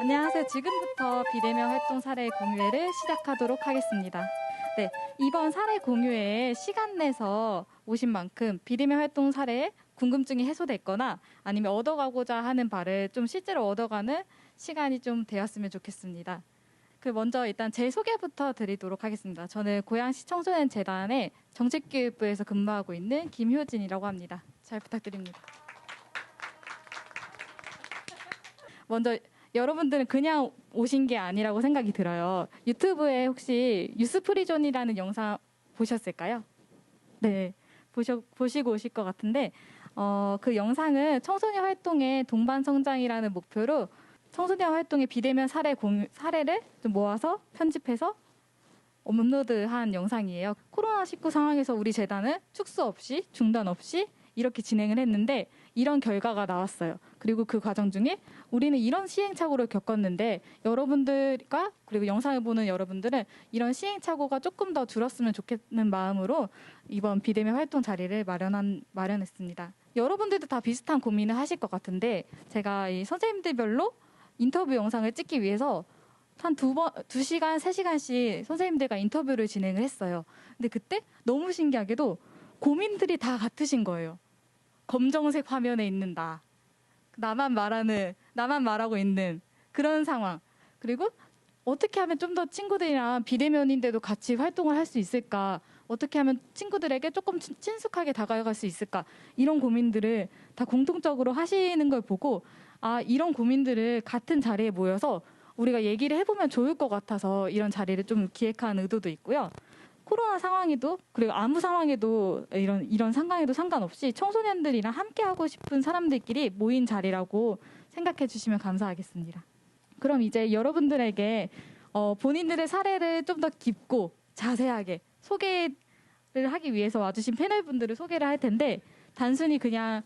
안녕하세요. 지금부터 비대면 활동 사례 공유회를 시작하도록 하겠습니다. 네, 이번 사례 공유회에 시간 내서 오신 만큼 비대면 활동 사례에 궁금증이 해소됐거나 아니면 얻어가고자 하는 바를 좀 실제로 얻어가는 시간이 좀 되었으면 좋겠습니다. 먼저 일단 제 소개부터 드리도록 하겠습니다. 저는 고양시 청소년재단의 정책교육부에서 근무하고 있는 김효진이라고 합니다. 잘 부탁드립니다. 먼저 여러분들은 그냥 오신 게 아니라고 생각이 들어요. 유튜브에 혹시 유스프리존이라는 영상 보셨을까요? 네, 보시고 오실 것 같은데 그 영상은 청소년 활동의 동반 성장이라는 목표로 청소년 활동의 비대면 사례를 좀 모아서 편집해서 업로드한 영상이에요. 코로나19 상황에서 우리 재단은 축소 없이 중단 없이 이렇게 진행을 했는데 이런 결과가 나왔어요. 그리고 그 과정 중에 우리는 이런 시행착오를 겪었는데 여러분들과 그리고 영상을 보는 여러분들은 이런 시행착오가 조금 더 줄었으면 좋겠는 마음으로 이번 비대면 활동 자리를 마련했습니다. 여러분들도 다 비슷한 고민을 하실 것 같은데 제가 이 선생님들별로 인터뷰 영상을 찍기 위해서 한 2시간, 3시간씩 선생님들과 인터뷰를 진행을 했어요. 근데 그때 너무 신기하게도 고민들이 다 같으신 거예요. 검정색 화면에 있는 나만 말하고 있는 그런 상황. 그리고 어떻게 하면 좀 더 친구들이랑 비대면인데도 같이 활동을 할 수 있을까? 어떻게 하면 친구들에게 조금 친숙하게 다가갈 수 있을까? 이런 고민들을 다 공통적으로 하시는 걸 보고 이런 고민들을 같은 자리에 모여서 우리가 얘기를 해보면 좋을 것 같아서 이런 자리를 좀 기획한 의도도 있고요. 코로나 상황에도 그리고 아무 상황에도 이런 상황에도 상관없이 청소년들이랑 함께 하고 싶은 사람들끼리 모인 자리라고 생각해 주시면 감사하겠습니다. 그럼 이제 여러분들에게 본인들의 사례를 좀 더 깊고 자세하게 소개를 하기 위해서 와주신 패널분들을 소개를 할 텐데 단순히 그냥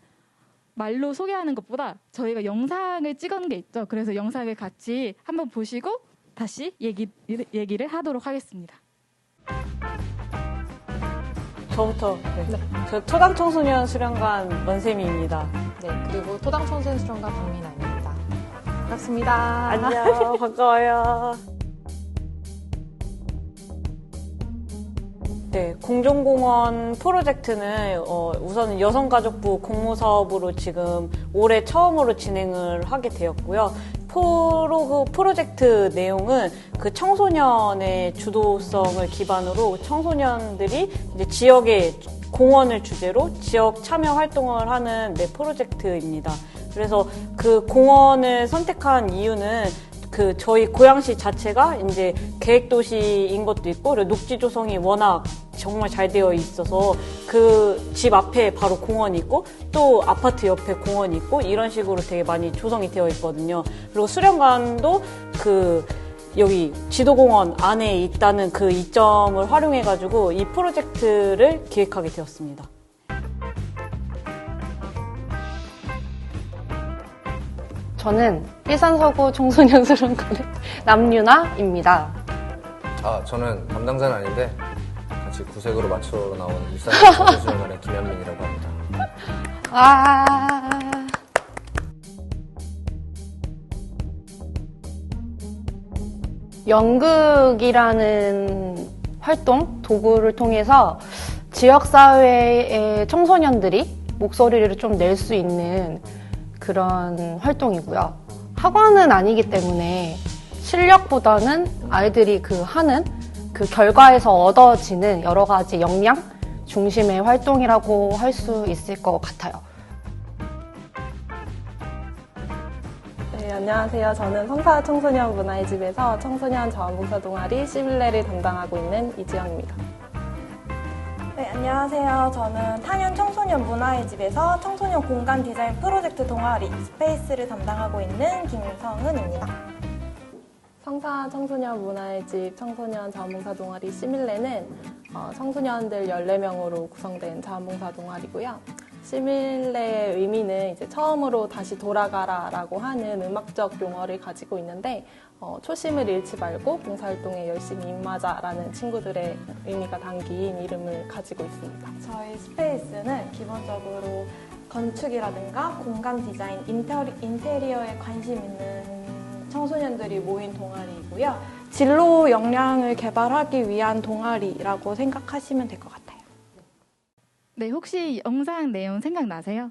말로 소개하는 것보다 저희가 영상을 찍은 게 있죠. 그래서 영상을 같이 한번 보시고 다시 얘기를 하도록 하겠습니다. 저부터. 네. 저 토당청소년 수련관 원세미입니다. 네, 그리고 토당청소년 수련관 박민아입니다. 반갑습니다. 안녕, 반가워요. 네, 공정공원 프로젝트는 우선 여성가족부 공모사업으로 지금 올해 처음으로 진행을 하게 되었고요. 프로젝트 내용은 그 청소년의 주도성을 기반으로 청소년들이 이제 지역의 공원을 주제로 지역 참여 활동을 하는 프로젝트입니다. 그래서 그 공원을 선택한 이유는 저희 고양시 자체가 이제 계획도시인 것도 있고, 그리고 녹지 조성이 워낙 정말 잘 되어 있어서 그 집 앞에 바로 공원이 있고, 또 아파트 옆에 공원이 있고, 이런 식으로 되게 많이 조성이 되어 있거든요. 그리고 수련관도 여기 지도공원 안에 있다는 그 이점을 활용해가지고 이 프로젝트를 기획하게 되었습니다. 저는 일산서구 청소년 수련관의 남유나입니다. 저는 담당자는 아닌데 같이 구색으로 맞춰 나온 일산서구 청소년 수련관의 김현민이라고 합니다. 연극이라는 활동, 도구를 통해서 지역사회의 청소년들이 목소리를 좀 낼 수 있는 그런 활동이고요. 학원은 아니기 때문에 실력보다는 아이들이 하는 그 결과에서 얻어지는 여러 가지 역량 중심의 활동이라고 할 수 있을 것 같아요. 네, 안녕하세요. 저는 성사 청소년 문화의 집에서 청소년 자원봉사 동아리 시밀레를 담당하고 있는 이지영입니다. 네, 안녕하세요. 저는 탄현 청소년 문화의 집에서 청소년 공간 디자인 프로젝트 동아리 스페이스를 담당하고 있는 김성은입니다. 성사 청소년 문화의 집 청소년 자원봉사 동아리 시밀레는 청소년들 14명으로 구성된 자원봉사 동아리고요. 시밀레의 의미는 이제 처음으로 다시 돌아가라라고 하는 음악적 용어를 가지고 있는데 초심을 잃지 말고 봉사활동에 열심히 임하자라는 친구들의 의미가 담긴 이름을 가지고 있습니다. 저희 스페이스는 기본적으로 건축이라든가 공간 디자인, 인테리어에 관심 있는 청소년들이 모인 동아리이고요. 진로 역량을 개발하기 위한 동아리라고 생각하시면 될 것 같아요. 네, 혹시 영상 내용 생각나세요?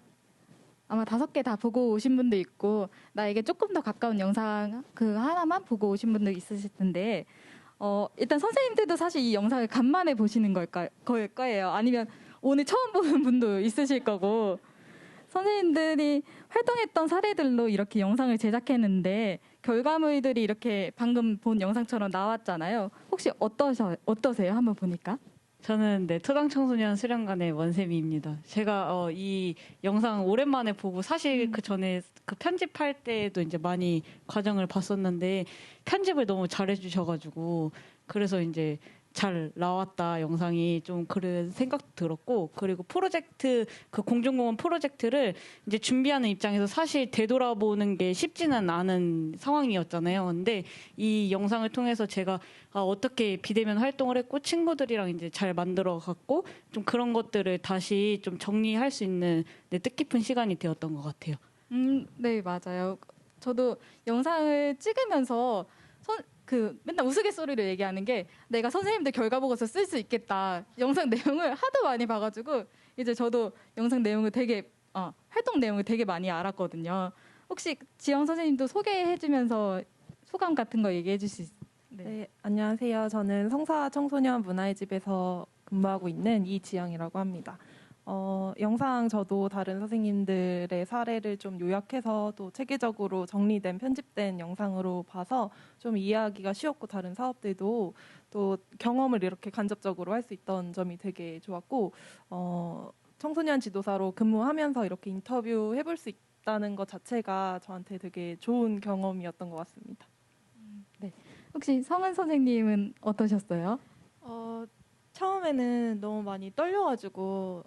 아마 5개 다 보고 오신 분도 있고 나에게 조금 더 가까운 영상 그 하나만 보고 오신 분도 있으실 텐데 일단 선생님들도 사실 이 영상을 간만에 보시는 거일 거예요. 아니면 오늘 처음 보는 분도 있으실 거고 선생님들이 활동했던 사례들로 이렇게 영상을 제작했는데 결과물들이 이렇게 방금 본 영상처럼 나왔잖아요. 혹시 어떠세요? 한번 보니까? 저는 토당청소년 수련관의 원쌤입니다. 제가 이 영상 오랜만에 보고 사실 그 전에 그 편집할 때도 이제 많이 과정을 봤었는데 편집을 너무 잘해주셔가지고 그래서 이제 잘 나왔다 영상이 좀 그런 생각도 들었고 그리고 프로젝트 그 공중공원 프로젝트를 이제 준비하는 입장에서 사실 되돌아보는 게 쉽지는 않은 상황이었잖아요. 근데 이 영상을 통해서 제가 어떻게 비대면 활동을 했고 친구들이랑 이제 잘 만들어 갔고 좀 그런 것들을 다시 좀 정리할 수 있는 뜻깊은 시간이 되었던 것 같아요. 네, 맞아요. 저도 영상을 찍으면서 맨날 우스갯소리로 얘기하는 게 내가 선생님들 결과 보고서 쓸 수 있겠다. 영상 내용을 하도 많이 봐가지고 이제 저도 영상 내용을 활동 내용을 되게 많이 알았거든요. 혹시 지영 선생님도 소개해주면서 소감 같은 거 얘기해 주실 수 있어요? 네, 안녕하세요. 저는 성사 청소년 문화의 집에서 근무하고 있는 이지영이라고 합니다. 영상 저도 다른 선생님들의 사례를 좀 요약해서 또 체계적으로 정리된 편집된 영상으로 봐서 좀 이해하기가 쉬웠고 다른 사업들도 또 경험을 이렇게 간접적으로 할 수 있던 점이 되게 좋았고 청소년 지도사로 근무하면서 이렇게 인터뷰 해볼 수 있다는 것 자체가 저한테 되게 좋은 경험이었던 것 같습니다. 네. 혹시 성은 선생님은 어떠셨어요? 처음에는 너무 많이 떨려가지고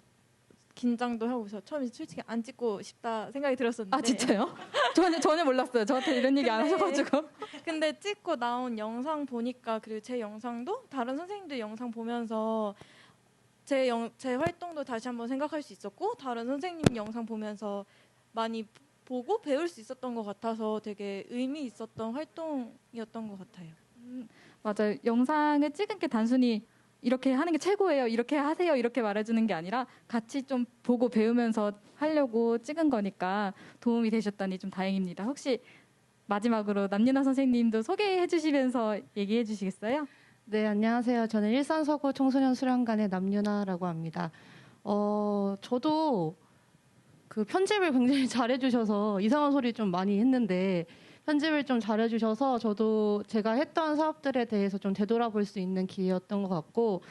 긴장도 하고 처음에 솔직히 안 찍고 싶다 생각이 들었었는데. 아 진짜요? 전혀 몰랐어요. 저한테 이런 얘기 안 하셔가지고. 근데 찍고 나온 영상 보니까 그리고 제 영상도 다른 선생님들 영상 보면서 제 활동도 다시 한번 생각할 수 있었고 다른 선생님 영상 보면서 많이 보고 배울 수 있었던 것 같아서 되게 의미 있었던 활동이었던 것 같아요. 맞아요. 영상을 찍은 게 단순히 이렇게 하는 게 최고예요. 이렇게 하세요. 이렇게 말해주는 게 아니라 같이 좀 보고 배우면서 하려고 찍은 거니까 도움이 되셨다니 좀 다행입니다. 혹시 마지막으로 남윤아 선생님도 소개해 주시면서 얘기해 주시겠어요? 네, 안녕하세요. 저는 일산서구 청소년 수련관의 남윤아라고 합니다. 저도 그 편집을 굉장히 잘해주셔서 이상한 소리 좀 많이 했는데 편집을 좀 잘해주셔서 저도 제가 했던 사업들에 대해서 좀 되돌아볼 수 있는 기회였던 것 같고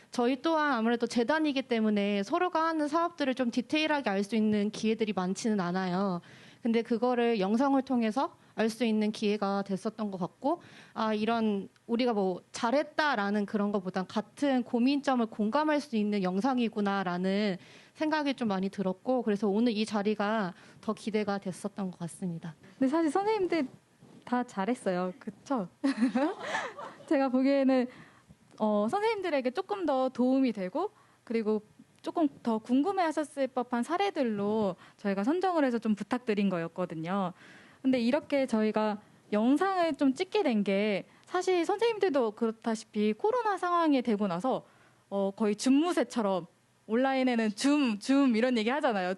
저희 또한 아무래도 재단이기 때문에 서로가 하는 사업들을 좀 디테일하게 알 수 있는 기회들이 많지는 않아요. 근데 그거를 영상을 통해서 알 수 있는 기회가 됐었던 것 같고 이런 우리가 뭐 잘했다라는 그런 것보단 같은 고민점을 공감할 수 있는 영상이구나라는 생각이 좀 많이 들었고 그래서 오늘 이 자리가 더 기대가 됐었던 것 같습니다. 근데 사실 선생님들 다 잘했어요. 그렇죠? 제가 보기에는 선생님들에게 조금 더 도움이 되고 그리고 조금 더 궁금해하셨을 법한 사례들로 저희가 선정을 해서 좀 부탁드린 거였거든요. 근데 이렇게 저희가 영상을 좀 찍게 된 게 사실 선생님들도 그렇다시피 코로나 상황이 되고 나서 거의 줌무새처럼 온라인에는 줌 이런 얘기 하잖아요.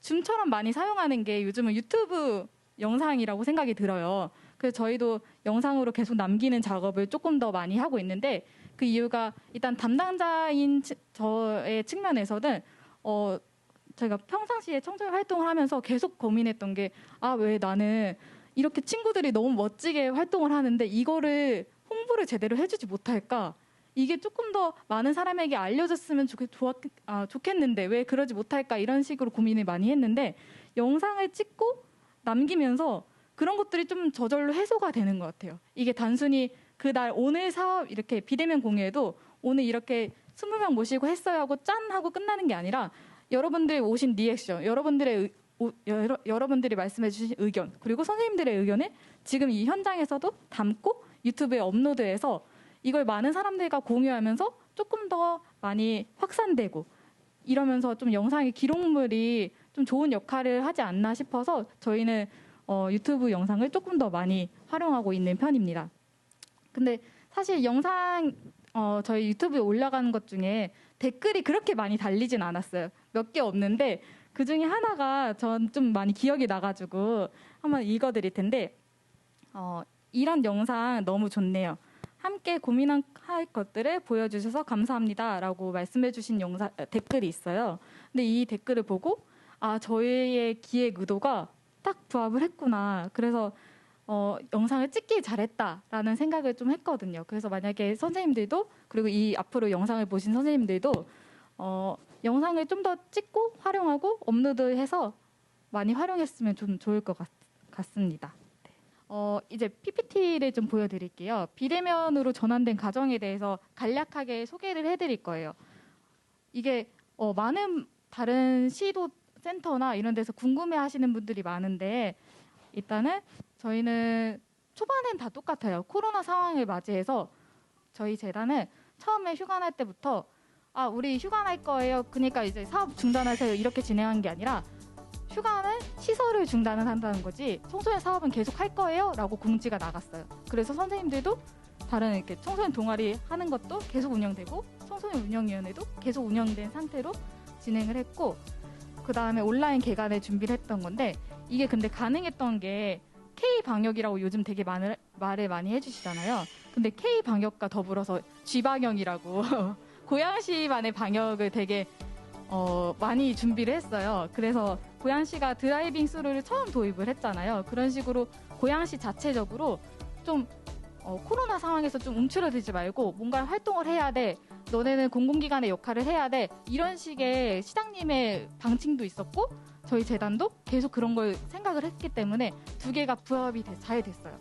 줌처럼 많이 사용하는 게 요즘은 유튜브 영상이라고 생각이 들어요. 그래서 저희도 영상으로 계속 남기는 작업을 조금 더 많이 하고 있는데 그 이유가 일단 담당자인 저의 측면에서는 제가 평상시에 청소년 활동을 하면서 계속 고민했던 게 왜 나는 이렇게 친구들이 너무 멋지게 활동을 하는데 이거를 홍보를 제대로 해주지 못할까? 이게 조금 더 많은 사람에게 알려졌으면 좋겠는데 왜 그러지 못할까? 이런 식으로 고민을 많이 했는데 영상을 찍고 남기면서 그런 것들이 좀 저절로 해소가 되는 것 같아요. 이게 단순히 그날 오늘 사업 이렇게 비대면 공유에도 오늘 이렇게 20명 모시고 했어요 하고 짠 하고 끝나는 게 아니라 여러분들이 오신 리액션, 여러분들이 말씀해 주신 의견 그리고 선생님들의 의견을 지금 이 현장에서도 담고 유튜브에 업로드해서 이걸 많은 사람들과 공유하면서 조금 더 많이 확산되고 이러면서 좀 영상의 기록물이 좀 좋은 역할을 하지 않나 싶어서 저희는 유튜브 영상을 조금 더 많이 활용하고 있는 편입니다. 근데 사실 영상 저희 유튜브에 올라가는 것 중에 댓글이 그렇게 많이 달리진 않았어요. 몇 개 없는데 그 중에 하나가 전 좀 많이 기억이 나가지고 한번 읽어드릴 텐데 이런 영상 너무 좋네요. 함께 고민할 것들을 보여주셔서 감사합니다라고 말씀해주신 댓글이 있어요. 근데 이 댓글을 보고 저희의 기획 의도가 딱 부합을 했구나. 그래서 영상을 찍길 잘했다라는 생각을 좀 했거든요. 그래서 만약에 선생님들도 그리고 이 앞으로 영상을 보신 선생님들도 영상을 좀 더 찍고 활용하고 업로드해서 많이 활용했으면 좀 좋을 것 같습니다. 이제 PPT를 좀 보여드릴게요. 비대면으로 전환된 과정에 대해서 간략하게 소개를 해드릴 거예요. 이게 많은 다른 시도 센터나 이런 데서 궁금해하시는 분들이 많은데 일단은 저희는 초반엔 다 똑같아요. 코로나 상황을 맞이해서 저희 재단은 처음에 휴가 날 때부터 우리 휴가 날 거예요. 그러니까 이제 사업 중단하세요. 이렇게 진행한 게 아니라 휴가는 시설을 중단을 한다는 거지 청소년 사업은 계속 할 거예요 라고 공지가 나갔어요. 그래서 선생님들도 다른 이렇게 청소년 동아리 하는 것도 계속 운영되고 청소년 운영위원회도 계속 운영된 상태로 진행을 했고 그 다음에 온라인 개관을 준비를 했던 건데 이게 근데 가능했던 게 K방역이라고 요즘 되게 말을 많이 해주시잖아요. 근데 K방역과 더불어서 G방역이라고 고양시만의 방역을 되게 많이 준비를 했어요. 그래서 고양시가 드라이빙 스루를 처음 도입을 했잖아요. 그런 식으로 고양시 자체적으로 좀 코로나 상황에서 좀 움츠러들지 말고 뭔가 활동을 해야 돼. 너네는 공공기관의 역할을 해야 돼. 이런 식의 시장님의 방침도 있었고 저희 재단도 계속 그런 걸 생각을 했기 때문에 두 개가 부합이 잘 됐어요.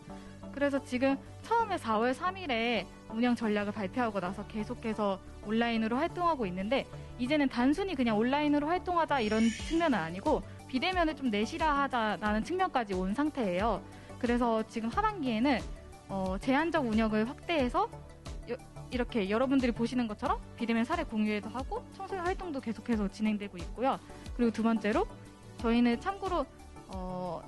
그래서 지금 처음에 4월 3일에 운영 전략을 발표하고 나서 계속해서 온라인으로 활동하고 있는데 이제는 단순히 그냥 온라인으로 활동하자 이런 측면은 아니고 비대면을 좀 내시라 하자라는 측면까지 온 상태예요. 그래서 지금 하반기에는 제한적 운영을 확대해서 이렇게 여러분들이 보시는 것처럼 비대면 사례 공유회도 하고 청소년 활동도 계속해서 진행되고 있고요. 그리고 두 번째로 저희는 참고로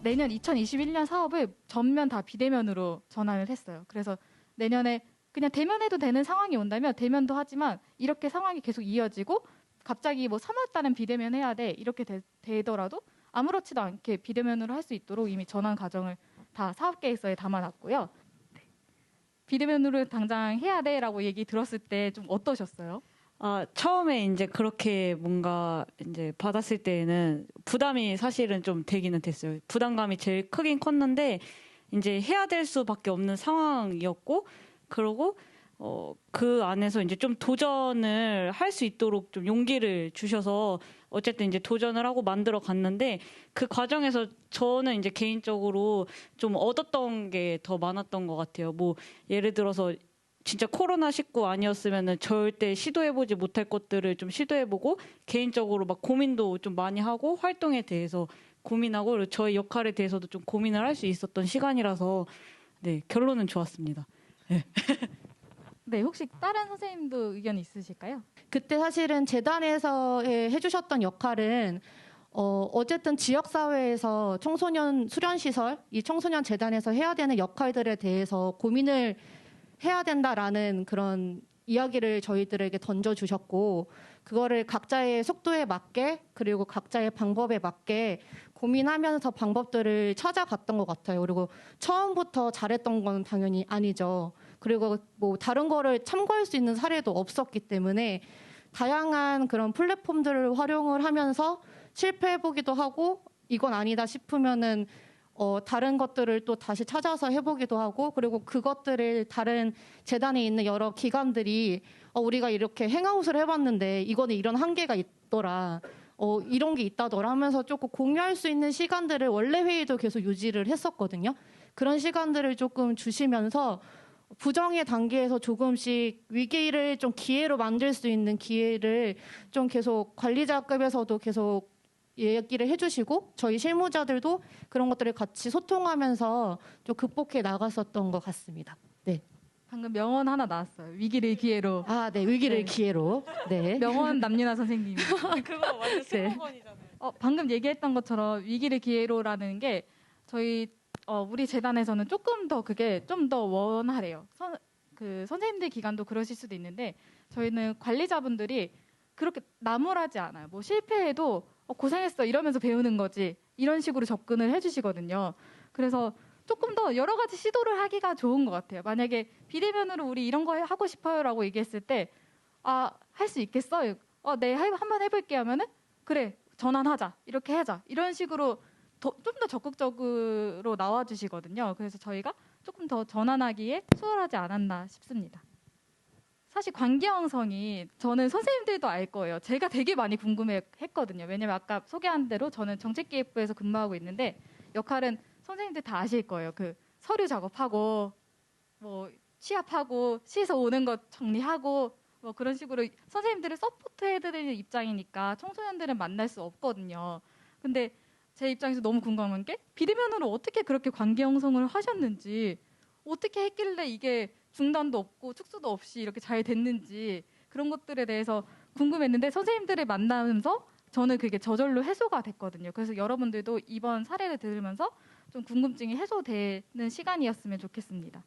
내년 2021년 사업을 전면 다 비대면으로 전환을 했어요. 그래서 내년에 그냥 대면해도 되는 상황이 온다면 대면도 하지만 이렇게 상황이 계속 이어지고 갑자기 3월 달엔 비대면 해야 돼 이렇게 되더라도 아무렇지도 않게 비대면으로 할 수 있도록 이미 전환 과정을 다 사업 계획서에 담아놨고요. 네. 비대면으로 당장 해야 돼라고 얘기 들었을 때 좀 어떠셨어요? 처음에 이제 그렇게 뭔가 이제 받았을 때에는 부담이 사실은 좀 되기는 됐어요. 부담감이 제일 크긴 컸는데 이제 해야 될 수밖에 없는 상황이었고 그러고 그 안에서 이제 좀 도전을 할 수 있도록 좀 용기를 주셔서 어쨌든 이제 도전을 하고 만들어 갔는데 그 과정에서 저는 이제 개인적으로 좀 얻었던 게 더 많았던 것 같아요. 뭐 예를 들어서 진짜 코로나19 아니었으면은 절대 시도해보지 못할 것들을 좀 시도해보고 개인적으로 막 고민도 좀 많이 하고 활동에 대해서 고민하고 그리고 저의 역할에 대해서도 좀 고민을 할 수 있었던 시간이라서 네, 결론은 좋았습니다. 네. 네, 혹시 다른 선생님도 의견 있으실까요? 그때 사실은 재단에서 해주셨던 역할은 어쨌든 지역사회에서 청소년 수련시설, 이 청소년 재단에서 해야 되는 역할들에 대해서 고민을 해야 된다라는 그런 이야기를 저희들에게 던져주셨고 그거를 각자의 속도에 맞게 그리고 각자의 방법에 맞게 고민하면서 방법들을 찾아갔던 것 같아요. 그리고 처음부터 잘했던 건 당연히 아니죠. 그리고 뭐 다른 거를 참고할 수 있는 사례도 없었기 때문에 다양한 그런 플랫폼들을 활용을 하면서 실패해보기도 하고 이건 아니다 싶으면은 다른 것들을 또 다시 찾아서 해보기도 하고 그리고 그것들을 다른 재단에 있는 여러 기관들이 우리가 이렇게 행아웃을 해봤는데 이거는 이런 한계가 있더라. 이런 게 있다더라 하면서 조금 공유할 수 있는 시간들을 원래 회의도 계속 유지를 했었거든요. 그런 시간들을 조금 주시면서 부정의 단계에서 조금씩 위기를 좀 기회로 만들 수 있는 기회를 좀 계속 관리자급에서도 계속 얘기를 해주시고 저희 실무자들도 그런 것들을 같이 소통하면서 좀 극복해 나갔었던 것 같습니다. 네. 방금 명언 하나 나왔어요. 위기를 기회로. 네, 위기를 기회로. 네. 명언 남윤아 선생님. 그거 완전 슬로건이잖아요. 방금 얘기했던 것처럼 위기를 기회로라는 게 저희 우리 재단에서는 조금 더 그게 좀 더 원활해요. 선생님들 기간도 그러실 수도 있는데 저희는 관리자분들이 그렇게 나무라지 않아요. 뭐 실패해도 고생했어 이러면서 배우는 거지 이런 식으로 접근을 해주시거든요. 그래서 조금 더 여러 가지 시도를 하기가 좋은 것 같아요. 만약에 비대면으로 우리 이런 거 하고 싶어요라고 얘기했을 때 할 수 있겠어? 네, 한번 해볼게 하면은 그래 전환하자 이렇게 하자 이런 식으로 좀 더 적극적으로 나와주시거든요. 그래서 저희가 조금 더 전환하기에 수월하지 않았나 싶습니다. 사실 관계형성이 저는 선생님들도 알 거예요. 제가 되게 많이 궁금했거든요. 왜냐면 아까 소개한 대로 저는 정책기획부에서 근무하고 있는데 역할은 선생님들 다 아실 거예요. 그 서류 작업하고 뭐 취합하고 시에서 오는 것 정리하고 뭐 그런 식으로 선생님들을 서포트해드리는 입장이니까 청소년들은 만날 수 없거든요. 근데 제 입장에서 너무 궁금한 게 비대면으로 어떻게 그렇게 관계 형성을 하셨는지 어떻게 했길래 이게 중단도 없고 축소도 없이 이렇게 잘 됐는지 그런 것들에 대해서 궁금했는데 선생님들을 만나면서 저는 그게 저절로 해소가 됐거든요. 그래서 여러분들도 이번 사례를 들으면서 좀 궁금증이 해소되는 시간이었으면 좋겠습니다.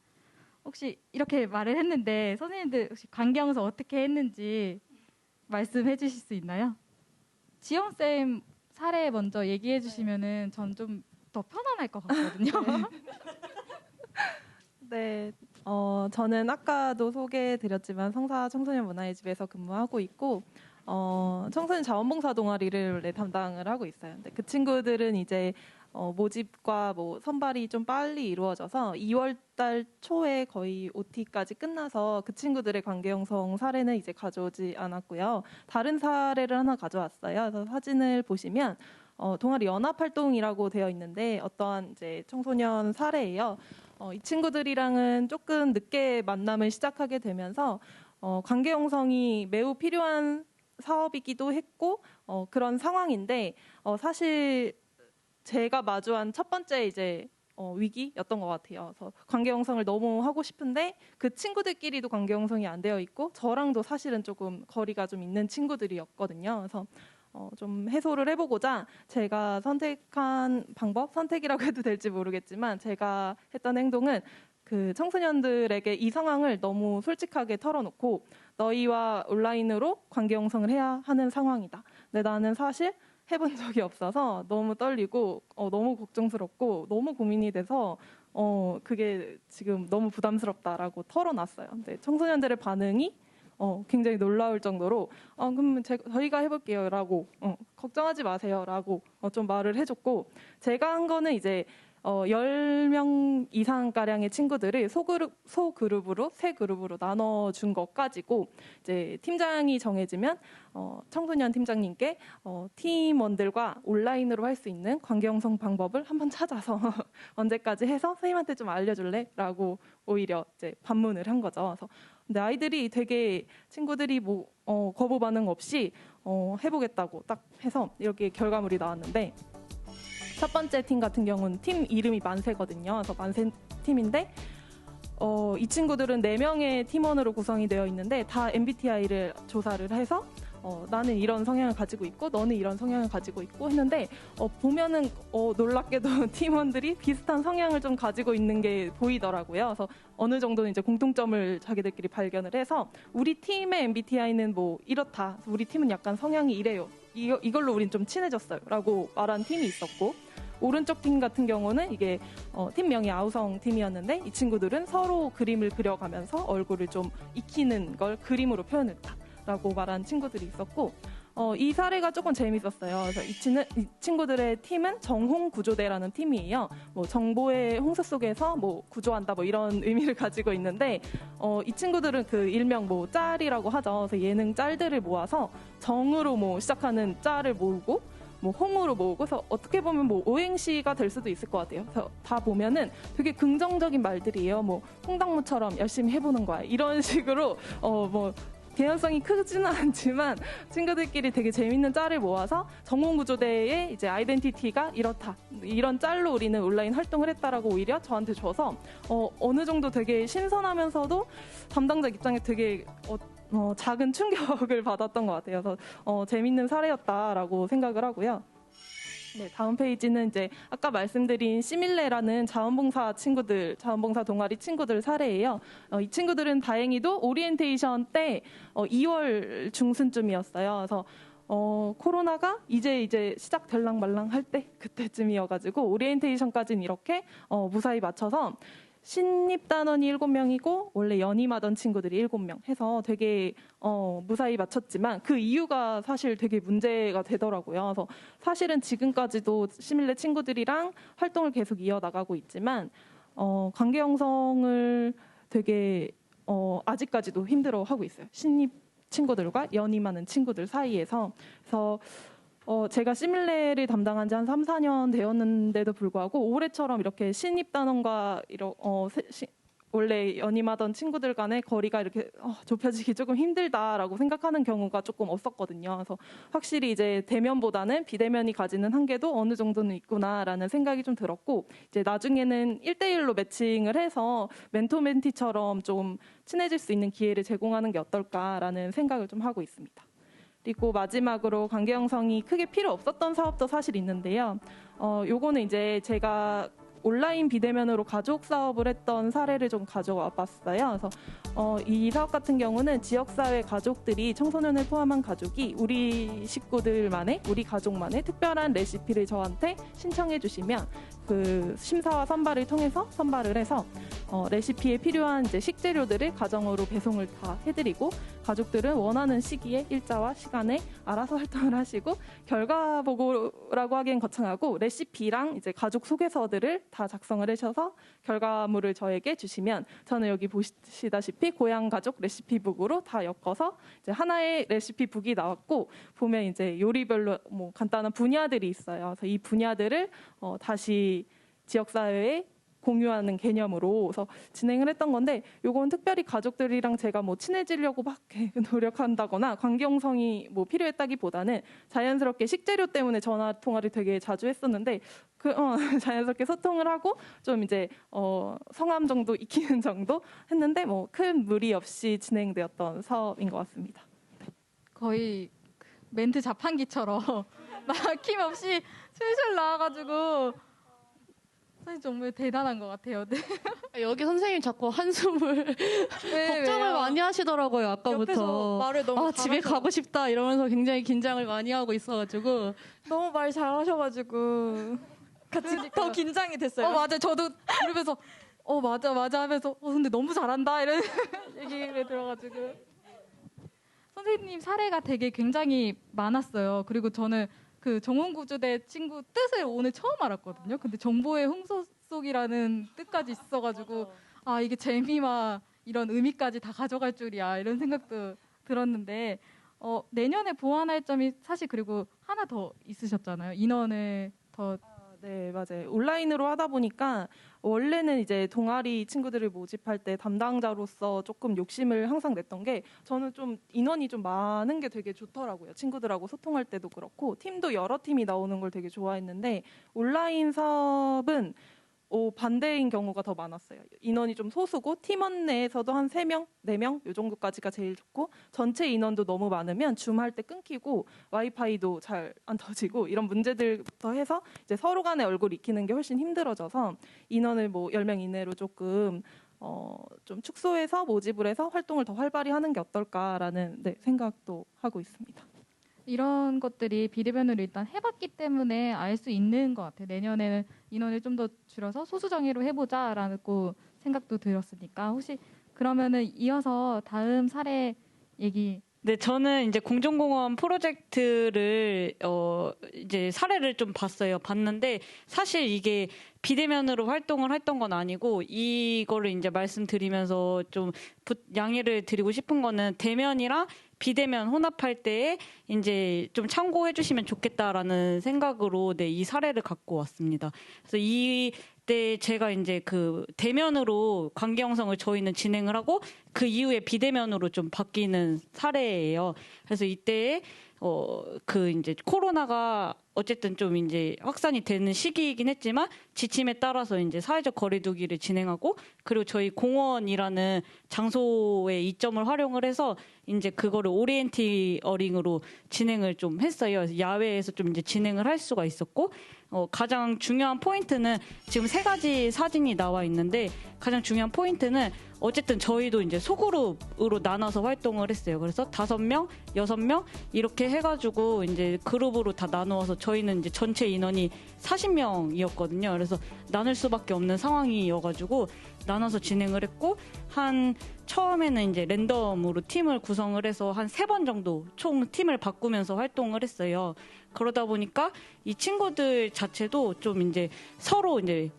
혹시 이렇게 말을 했는데 선생님들 혹시 관계 형성 어떻게 했는지 말씀해 주실 수 있나요? 지영쌤 사례 먼저 얘기해 주시면은 전 좀 더 편안할 것 같거든요. 네, 저는 아까도 소개해드렸지만 성사 청소년 문화의 집에서 근무하고 있고 청소년 자원봉사 동아리를 원래 담당을 하고 있어요. 근데 그 친구들은 이제 모집과 뭐 선발이 좀 빨리 이루어져서 2월달 초에 거의 OT까지 끝나서 그 친구들의 관계 형성 사례는 이제 가져오지 않았고요. 다른 사례를 하나 가져왔어요. 그래서 사진을 보시면 동아리 연합활동이라고 되어 있는데 어떠한 이제 청소년 사례예요. 이 친구들이랑은 조금 늦게 만남을 시작하게 되면서 관계 형성이 매우 필요한 사업이기도 했고 그런 상황인데 사실 제가 마주한 첫 번째 이제 위기였던 것 같아요. 그래서 관계 형성을 너무 하고 싶은데 그 친구들끼리도 관계 형성이 안 되어 있고 저랑도 사실은 조금 거리가 좀 있는 친구들이었거든요. 그래서 좀 해소를 해보고자 제가 선택한 방법, 선택이라고 해도 될지 모르겠지만 제가 했던 행동은 그 청소년들에게 이 상황을 너무 솔직하게 털어놓고 너희와 온라인으로 관계 형성을 해야 하는 상황이다. 근데 나는 사실 해본 적이 없어서 너무 떨리고 너무 걱정스럽고 너무 고민이 돼서 그게 지금 너무 부담스럽다라고 털어놨어요. 근데 청소년들의 반응이 굉장히 놀라울 정도로 그럼 저희가 해볼게요라고 걱정하지 마세요라고 좀 말을 해줬고 제가 한 거는 이제 10명 이상가량의 친구들을 소그룹으로 세 그룹으로 나눠준 것까지고 이제 팀장이 정해지면 청소년 팀장님께 팀원들과 온라인으로 할 수 있는 관계 형성 방법을 한번 찾아서 언제까지 해서 선생님한테 좀 알려줄래?라고 오히려 이제 반문을 한 거죠. 그래서 근데 아이들이 되게 친구들이 뭐 거부 반응 없이 해보겠다고 딱 해서 이렇게 결과물이 나왔는데 첫 번째 팀 같은 경우는 팀 이름이 만세거든요. 그래서 만세 팀인데 이 친구들은 4명의 팀원으로 구성이 되어 있는데 다 MBTI를 조사를 해서 나는 이런 성향을 가지고 있고 너는 이런 성향을 가지고 있고 했는데 보면은 놀랍게도 팀원들이 비슷한 성향을 좀 가지고 있는 게 보이더라고요. 그래서 어느 정도는 이제 공통점을 자기들끼리 발견을 해서 우리 팀의 MBTI는 뭐 이렇다. 우리 팀은 약간 성향이 이래요. 이걸로 우린 좀 친해졌어요. 라고 말한 팀이 있었고 오른쪽 팀 같은 경우는 이게 팀명이 아우성 팀이었는데 이 친구들은 서로 그림을 그려가면서 얼굴을 좀 익히는 걸 그림으로 표현했다라고 말한 친구들이 있었고 이 사례가 조금 재밌었어요. 그래서 이 친구들의 팀은 정홍구조대라는 팀이에요. 뭐 정보의 홍수 속에서 뭐 구조한다 뭐 이런 의미를 가지고 있는데 이 친구들은 그 일명 뭐 짤이라고 하죠. 그래서 예능 짤들을 모아서 정으로 뭐 시작하는 짤을 모으고 뭐 홍으로 모으고 그래서 어떻게 보면 뭐 오행시가 될 수도 있을 것 같아요. 그래서 다 보면은 되게 긍정적인 말들이에요. 뭐 홍당무처럼 열심히 해보는 거야. 이런 식으로 뭐 개연성이 크지는 않지만 친구들끼리 되게 재밌는 짤을 모아서 정홍구조대의 이제 아이덴티티가 이렇다. 이런 짤로 우리는 온라인 활동을 했다라고 오히려 저한테 줘서 어느 정도 되게 신선하면서도 담당자 입장에 되게 작은 충격을 받았던 것 같아요. 그래서 재밌는 사례였다라고 생각을 하고요. 네, 다음 페이지는 이제 아까 말씀드린 시밀레라는 자원봉사 동아리 친구들 사례예요. 이 친구들은 다행히도 오리엔테이션 때 2월 중순쯤이었어요. 그래서 코로나가 이제 시작될랑 말랑 할 때 그때쯤이어가지고 오리엔테이션까지는 이렇게 무사히 맞춰서 신입단원이 7명이고 원래 연임하던 친구들이 7명 해서 되게 무사히 마쳤지만 그 이유가 사실 되게 문제가 되더라고요. 그래서 사실은 지금까지도 시밀레 친구들이랑 활동을 계속 이어나가고 있지만 관계 형성을 되게 아직까지도 힘들어하고 있어요. 신입 친구들과 연임하는 친구들 사이에서. 그래서 제가 시밀레를 담당한 지 한 3, 4년 되었는데도 불구하고 올해처럼 이렇게 신입단원과 원래 연임하던 친구들 간의 거리가 이렇게 좁혀지기 조금 힘들다라고 생각하는 경우가 조금 없었거든요. 그래서 확실히 이제 대면보다는 비대면이 가지는 한계도 어느 정도는 있구나라는 생각이 좀 들었고, 이제 나중에는 1대1로 매칭을 해서 멘토 멘티처럼 좀 친해질 수 있는 기회를 제공하는 게 어떨까라는 생각을 좀 하고 있습니다. 그리고 마지막으로 관계 형성이 크게 필요 없었던 사업도 사실 있는데요. 요거는 이제 제가 온라인 비대면으로 가족 사업을 했던 사례를 좀 가져와 봤어요. 그래서 이 사업 같은 경우는 지역사회 가족들이 청소년을 포함한 가족이 우리 식구들만의, 우리 가족만의 특별한 레시피를 저한테 신청해 주시면 그 심사와 선발을 통해서 선발을 해서 레시피에 필요한 이제 식재료들을 가정으로 배송을 다 해드리고 가족들은 원하는 시기에 일자와 시간에 알아서 활동을 하시고 결과 보고라고 하기엔 거창하고 레시피랑 이제 가족 소개서들을 다 작성을 하셔서 결과물을 저에게 주시면 저는 여기 보시다시피 고향 가족 레시피북으로 다 엮어서 이제 하나의 레시피북이 나왔고 보면 이제 요리별로 뭐 간단한 분야들이 있어요. 그래서 이 분야들을 다시 지역사회에 공유하는 개념으로 그래서 진행을 했던 건데 요건 특별히 가족들이랑 제가 뭐 친해지려고 막 노력한다거나 관계 형성이 뭐 필요했다기보다는 자연스럽게 식재료 때문에 전화 통화를 되게 자주 했었는데 자연스럽게 소통을 하고 좀 이제 성함 정도 익히는 정도 했는데 뭐 큰 무리 없이 진행되었던 사업인 것 같습니다. 거의 멘트 자판기처럼 막힘없이 술술 나와가지고 사실 정말 대단한 것 같아요. 네. 여기 선생님 자꾸 한숨을 걱정을 왜요? 많이 하시더라고요. 옆에서 아까부터. 말을 너무 집에 잘하셔. 가고 싶다 이러면서 굉장히 긴장을 많이 하고 있어가지고 너무 말 잘하셔가지고 같이 더 긴장이 됐어요. 맞아. 저도 그러면서 맞아 하면서 근데 너무 잘한다 이런 얘기를 들어가지고 선생님 사례가 되게 굉장히 많았어요. 그리고 저는 그 정원구조대 친구 뜻을 오늘 처음 알았거든요. 근데 정보의 홍수 속이라는 뜻까지 있어가지고 이게 재미와 이런 의미까지 다 가져갈 줄이야 이런 생각도 들었는데 내년에 보완할 점이 사실 그리고 하나 더 있으셨잖아요. 인원을 더 네, 맞아요. 온라인으로 하다 보니까 원래는 이제 동아리 친구들을 모집할 때 담당자로서 조금 욕심을 항상 냈던 게 저는 좀 인원이 좀 많은 게 되게 좋더라고요. 친구들하고 소통할 때도 그렇고 팀도 여러 팀이 나오는 걸 되게 좋아했는데 온라인 사업은 반대인 경우가 더 많았어요. 인원이 좀 소수고 팀원 내에서도 한 3명, 4명 이 정도까지가 제일 좋고 전체 인원도 너무 많으면 줌 할 때 끊기고 와이파이도 잘 안 터지고 이런 문제들부터 해서 이제 서로 간의 얼굴 익히는 게 훨씬 힘들어져서 인원을 뭐 10명 이내로 조금 좀 축소해서 모집을 해서 활동을 더 활발히 하는 게 어떨까라는 생각도 하고 있습니다. 이런 것들이 비대면으로 일단 해봤기 때문에 알 수 있는 것 같아요. 내년에는 인원을 좀 더 줄여서 소수정예로 해보자라고 생각도 들었으니까 혹시 그러면은 이어서 다음 사례 얘기. 네, 저는 이제 공중공원 프로젝트를 이제 사례를 좀 봤는데 사실 이게 비대면으로 활동을 했던 건 아니고 이거를 이제 말씀드리면서 좀 양해를 드리고 싶은 거는 대면이랑 비대면 혼합할 때에 이제 좀 참고해 주시면 좋겠다라는 생각으로 이 사례를 갖고 왔습니다. 그래서 이 그때 제가 이제 그 대면으로 관계 형성을 저희는 진행을 하고 그 이후에 비대면으로 좀 바뀌는 사례예요. 그래서 이때 그 이제 코로나가 어쨌든 좀 이제 확산이 되는 시기이긴 했지만 지침에 따라서 이제 사회적 거리두기를 진행하고 그리고 저희 공원이라는 장소의 이점을 활용을 해서 이제 그거를 오리엔티어링으로 진행을 좀 했어요. 그래서 야외에서 좀 이제 진행을 할 수가 있었고 가장 중요한 포인트는 지금 3가지 사진이 나와 있는데 가장 중요한 포인트는 어쨌든 저희도 이제 소그룹으로 나눠서 활동을 했어요. 그래서 5명, 6명 이렇게 해가지고 이제 그룹으로 다 나누어서 저희는 이제 전체 인원이 40명이었거든요. 그래서 나눌 수밖에 없는 상황이어가지고 나눠서 진행을 했고 처음에는 이제 랜덤으로 팀을 구성을 해서 한 3번 정도 총 팀을 바꾸면서 활동을 했어요. 그러다 보니까 이 친구들 자체도 좀 이제 서로 이제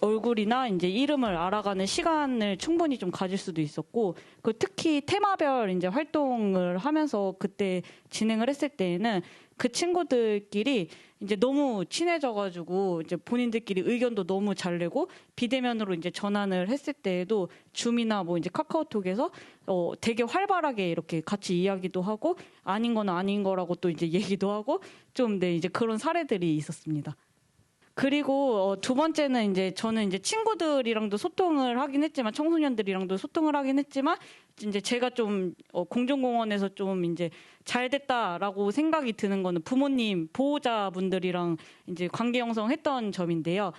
얼굴이나 이제 이름을 알아가는 시간을 충분히 좀 가질 수도 있었고, 그 특히 테마별 이제 활동을 하면서 그때 진행을 했을 때에는 그 친구들끼리 이제 너무 친해져가지고 이제 본인들끼리 의견도 너무 잘 내고 비대면으로 이제 전환을 했을 때에도 줌이나 뭐 이제 카카오톡에서 되게 활발하게 이렇게 같이 이야기도 하고 아닌 거는 아닌 거라고 또 이제 얘기도 하고 좀 네, 이제 그런 사례들이 있었습니다. 그리고 2번째는 이제 저는 이제 친구들이랑도 소통을 하긴 했지만 청소년들이랑도 소통을 하긴 했지만 이제 제가 좀 공중공원에서 좀 이제 잘 됐다라고 생각이 드는 거는 부모님 보호자분들이랑 이제 관계 형성했던 점인데요.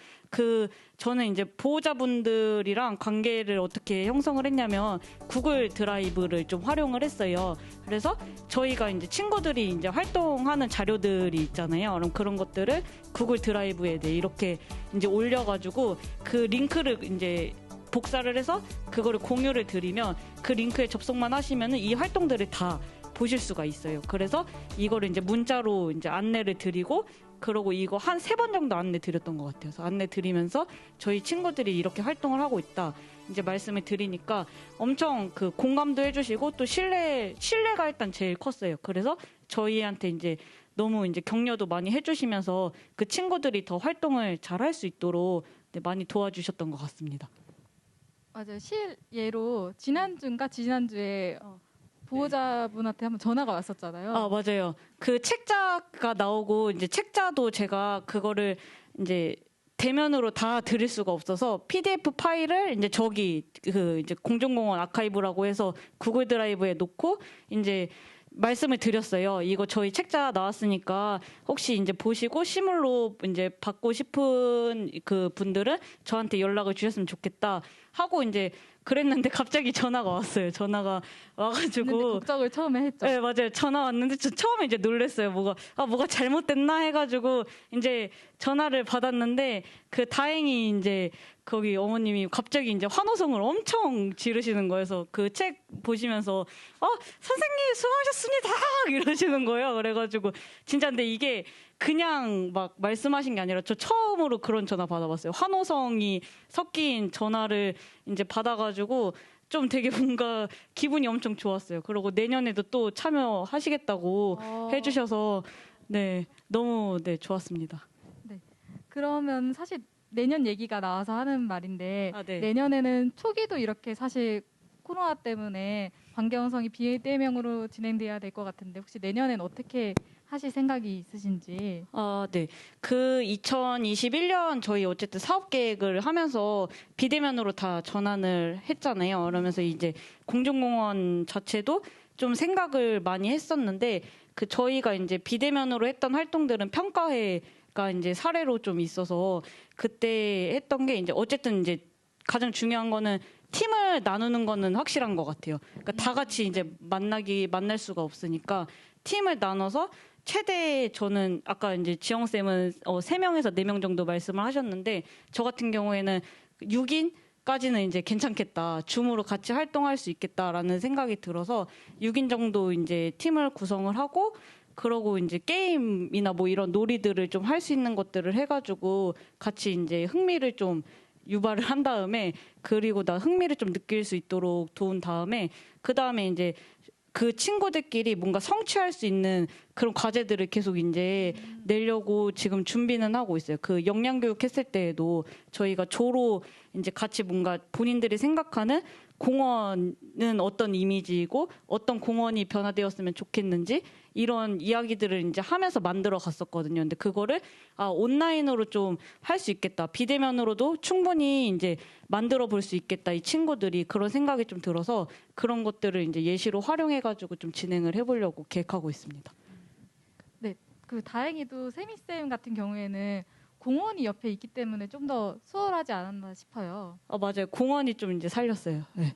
저는 이제 보호자분들이랑 관계를 어떻게 형성을 했냐면 구글 드라이브를 좀 활용을 했어요. 그래서 저희가 이제 친구들이 이제 활동하는 자료들이 있잖아요. 그럼 그런 것들을 구글 드라이브에 이렇게 이제 올려가지고 그 링크를 이제 복사를 해서 그거를 공유를 드리면 그 링크에 접속만 하시면은 이 활동들을 다 보실 수가 있어요. 그래서 이거를 이제 문자로 이제 안내를 드리고 그러고 이거 한 3번 정도 안내 드렸던 것 같아요. 그래서 안내 드리면서 저희 친구들이 이렇게 활동을 하고 있다. 이제 말씀을 드리니까 엄청 그 공감도 해주시고 또 신뢰가 일단 제일 컸어요. 그래서 저희한테 이제 너무 이제 격려도 많이 해주시면서 그 친구들이 더 활동을 잘 할 수 있도록 많이 도와주셨던 것 같습니다. 맞아요. 실예로 지난주인가 지난주에 보호자분한테 한번 전화가 왔었잖아요. 아, 맞아요. 그 책자가 나오고 이제 책자도 제가 그거를 이제 대면으로 다 드릴 수가 없어서 PDF 파일을 이제 이제 공중공원 아카이브라고 해서 구글 드라이브에 놓고 이제 말씀을 드렸어요. 이거 저희 책자 나왔으니까 혹시 이제 보시고 시물로 이제 받고 싶은 그 분들은 저한테 연락을 주셨으면 좋겠다 하고 이제 그랬는데 갑자기 전화가 왔어요. 전화가 와가지고 걱정을 처음에 했죠. 네, 맞아요. 전화 왔는데 저 처음에 이제 놀랐어요. 뭐가 잘못됐나 해가지고 이제 전화를 받았는데 다행히 이제 거기 어머님이 갑자기 이제 환호성을 엄청 지르시는 거예요. 그래서 그 책 보시면서 선생님 수고하셨습니다 이러시는 거예요. 그래가지고 진짜 근데 이게 그냥 막 말씀하신 게 아니라 저 처음으로 그런 전화 받아봤어요. 환호성이 섞인 전화를 이제 받아가지고 좀 되게 뭔가 기분이 엄청 좋았어요. 그리고 내년에도 또 참여하시겠다고 해주셔서 네, 너무 네, 좋았습니다. 네. 그러면 사실 내년 얘기가 나와서 하는 말인데 네. 내년에는 초기도 이렇게 사실 코로나 때문에 관계 형성이 비대면으로 진행돼야 될 것 같은데 혹시 내년엔 어떻게 하실 생각이 있으신지? 네. 2021년 저희 어쨌든 사업 계획을 하면서 비대면으로 다 전환을 했잖아요. 그러면서 이제 공중공원 자체도 좀 생각을 많이 했었는데 저희가 이제 비대면으로 했던 활동들은 평가회가 이제 사례로 좀 있어서 그때 했던 게 이제 어쨌든 이제 가장 중요한 거는 팀을 나누는 거는 확실한 것 같아요. 그러니까 다 같이 이제 만날 수가 없으니까 팀을 나눠서 최대 저는 아까 이제 지영쌤은 3명에서 4명 정도 말씀을 하셨는데 저 같은 경우에는 6인까지는 이제 괜찮겠다. 줌으로 같이 활동할 수 있겠다라는 생각이 들어서 6인 정도 이제 팀을 구성을 하고 그러고 이제 게임이나 뭐 이런 놀이들을 좀 할 수 있는 것들을 해가지고 같이 이제 흥미를 좀 유발을 한 다음에 그리고 나 흥미를 좀 느낄 수 있도록 도운 다음에 그 다음에 이제 그 친구들끼리 뭔가 성취할 수 있는 그런 과제들을 계속 이제 내려고 지금 준비는 하고 있어요. 그 역량교육 했을 때에도 저희가 조로 이제 같이 뭔가 본인들이 생각하는 공원은 어떤 이미지이고 어떤 공원이 변화되었으면 좋겠는지 이런 이야기들을 이제 하면서 만들어 갔었거든요. 근데 그거를 온라인으로 좀 할 수 있겠다. 비대면으로도 충분히 이제 만들어 볼 수 있겠다. 이 친구들이 그런 생각이 좀 들어서 그런 것들을 이제 예시로 활용해 가지고 좀 진행을 해 보려고 계획하고 있습니다. 네, 그 다행히도 세미쌤 같은 경우에는 공원이 옆에 있기 때문에 좀 더 수월하지 않았나 싶어요. 맞아요. 공원이 좀 이제 살렸어요. 네.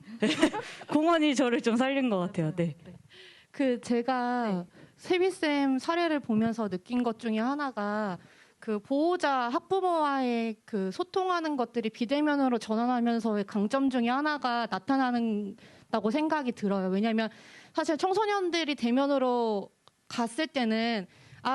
공원이 저를 좀 살린 것 같아요. 네. 그 제가 세미쌤 사례를 보면서 느낀 것 중에 하나가 그 보호자 학부모와의 그 소통하는 것들이 비대면으로 전환하면서의 강점 중에 하나가 나타나는다고 생각이 들어요. 왜냐하면 사실 청소년들이 대면으로 갔을 때는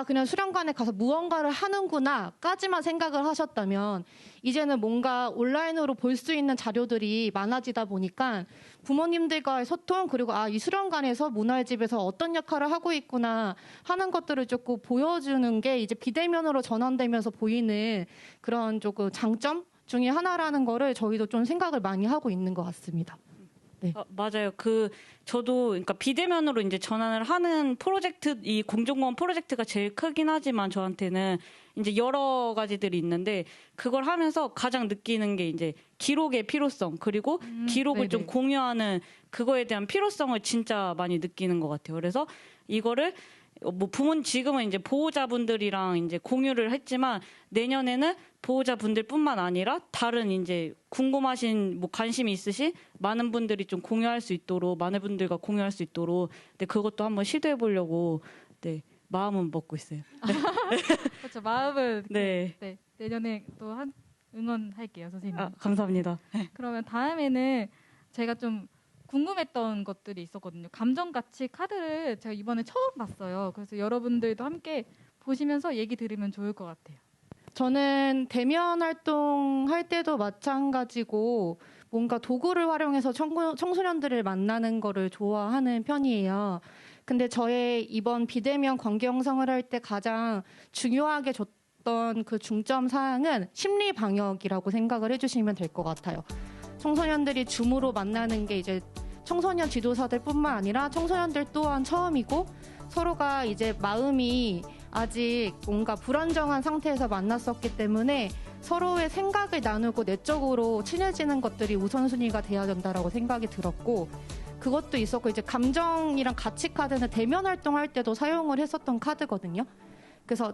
그냥 수련관에 가서 무언가를 하는구나까지만 생각을 하셨다면 이제는 뭔가 온라인으로 볼 수 있는 자료들이 많아지다 보니까 부모님들과의 소통 그리고 이 수련관에서 문화의 집에서 어떤 역할을 하고 있구나 하는 것들을 조금 보여주는 게 이제 비대면으로 전환되면서 보이는 그런 조금 장점 중에 하나라는 거를 저희도 좀 생각을 많이 하고 있는 것 같습니다. 네. 맞아요. 저도 그러니까 비대면으로 이제 전환을 하는 프로젝트, 이 공중공원 프로젝트가 제일 크긴 하지만 저한테는 이제 여러 가지들이 있는데 그걸 하면서 가장 느끼는 게 이제 기록의 필요성 그리고 기록을 좀 공유하는 그거에 대한 필요성을 진짜 많이 느끼는 것 같아요. 그래서 이거를 지금은 이제 보호자분들이랑 이제 공유를 했지만 내년에는 보호자분들뿐만 아니라 다른 이제 궁금하신 관심이 있으신 많은 분들이 좀 공유할 수 있도록 많은 분들과 공유할 수 있도록 그것도 한번 시도해 보려고 마음은 먹고 있어요. 그렇죠. 마음은 네. 내년에 또 응원할게요, 선생님. 감사합니다. 그러면 다음에는 제가 좀 궁금했던 것들이 있었거든요. 감정가치 카드를 제가 이번에 처음 봤어요. 그래서 여러분들도 함께 보시면서 얘기 들으면 좋을 것 같아요. 저는 대면 활동할 때도 마찬가지고 뭔가 도구를 활용해서 청소년들을 만나는 거를 좋아하는 편이에요. 근데 저의 이번 비대면 관계 형성을 할 때 가장 중요하게 줬던 그 중점 사항은 심리 방역이라고 생각을 해주시면 될 것 같아요. 청소년들이 줌으로 만나는 게 이제 청소년 지도사들뿐만 아니라 청소년들 또한 처음이고 서로가 이제 마음이 아직 뭔가 불안정한 상태에서 만났었기 때문에 서로의 생각을 나누고 내적으로 친해지는 것들이 우선순위가 돼야 된다라고 생각이 들었고 그것도 있었고 이제 감정이랑 가치 카드는 대면 활동할 때도 사용을 했었던 카드거든요. 그래서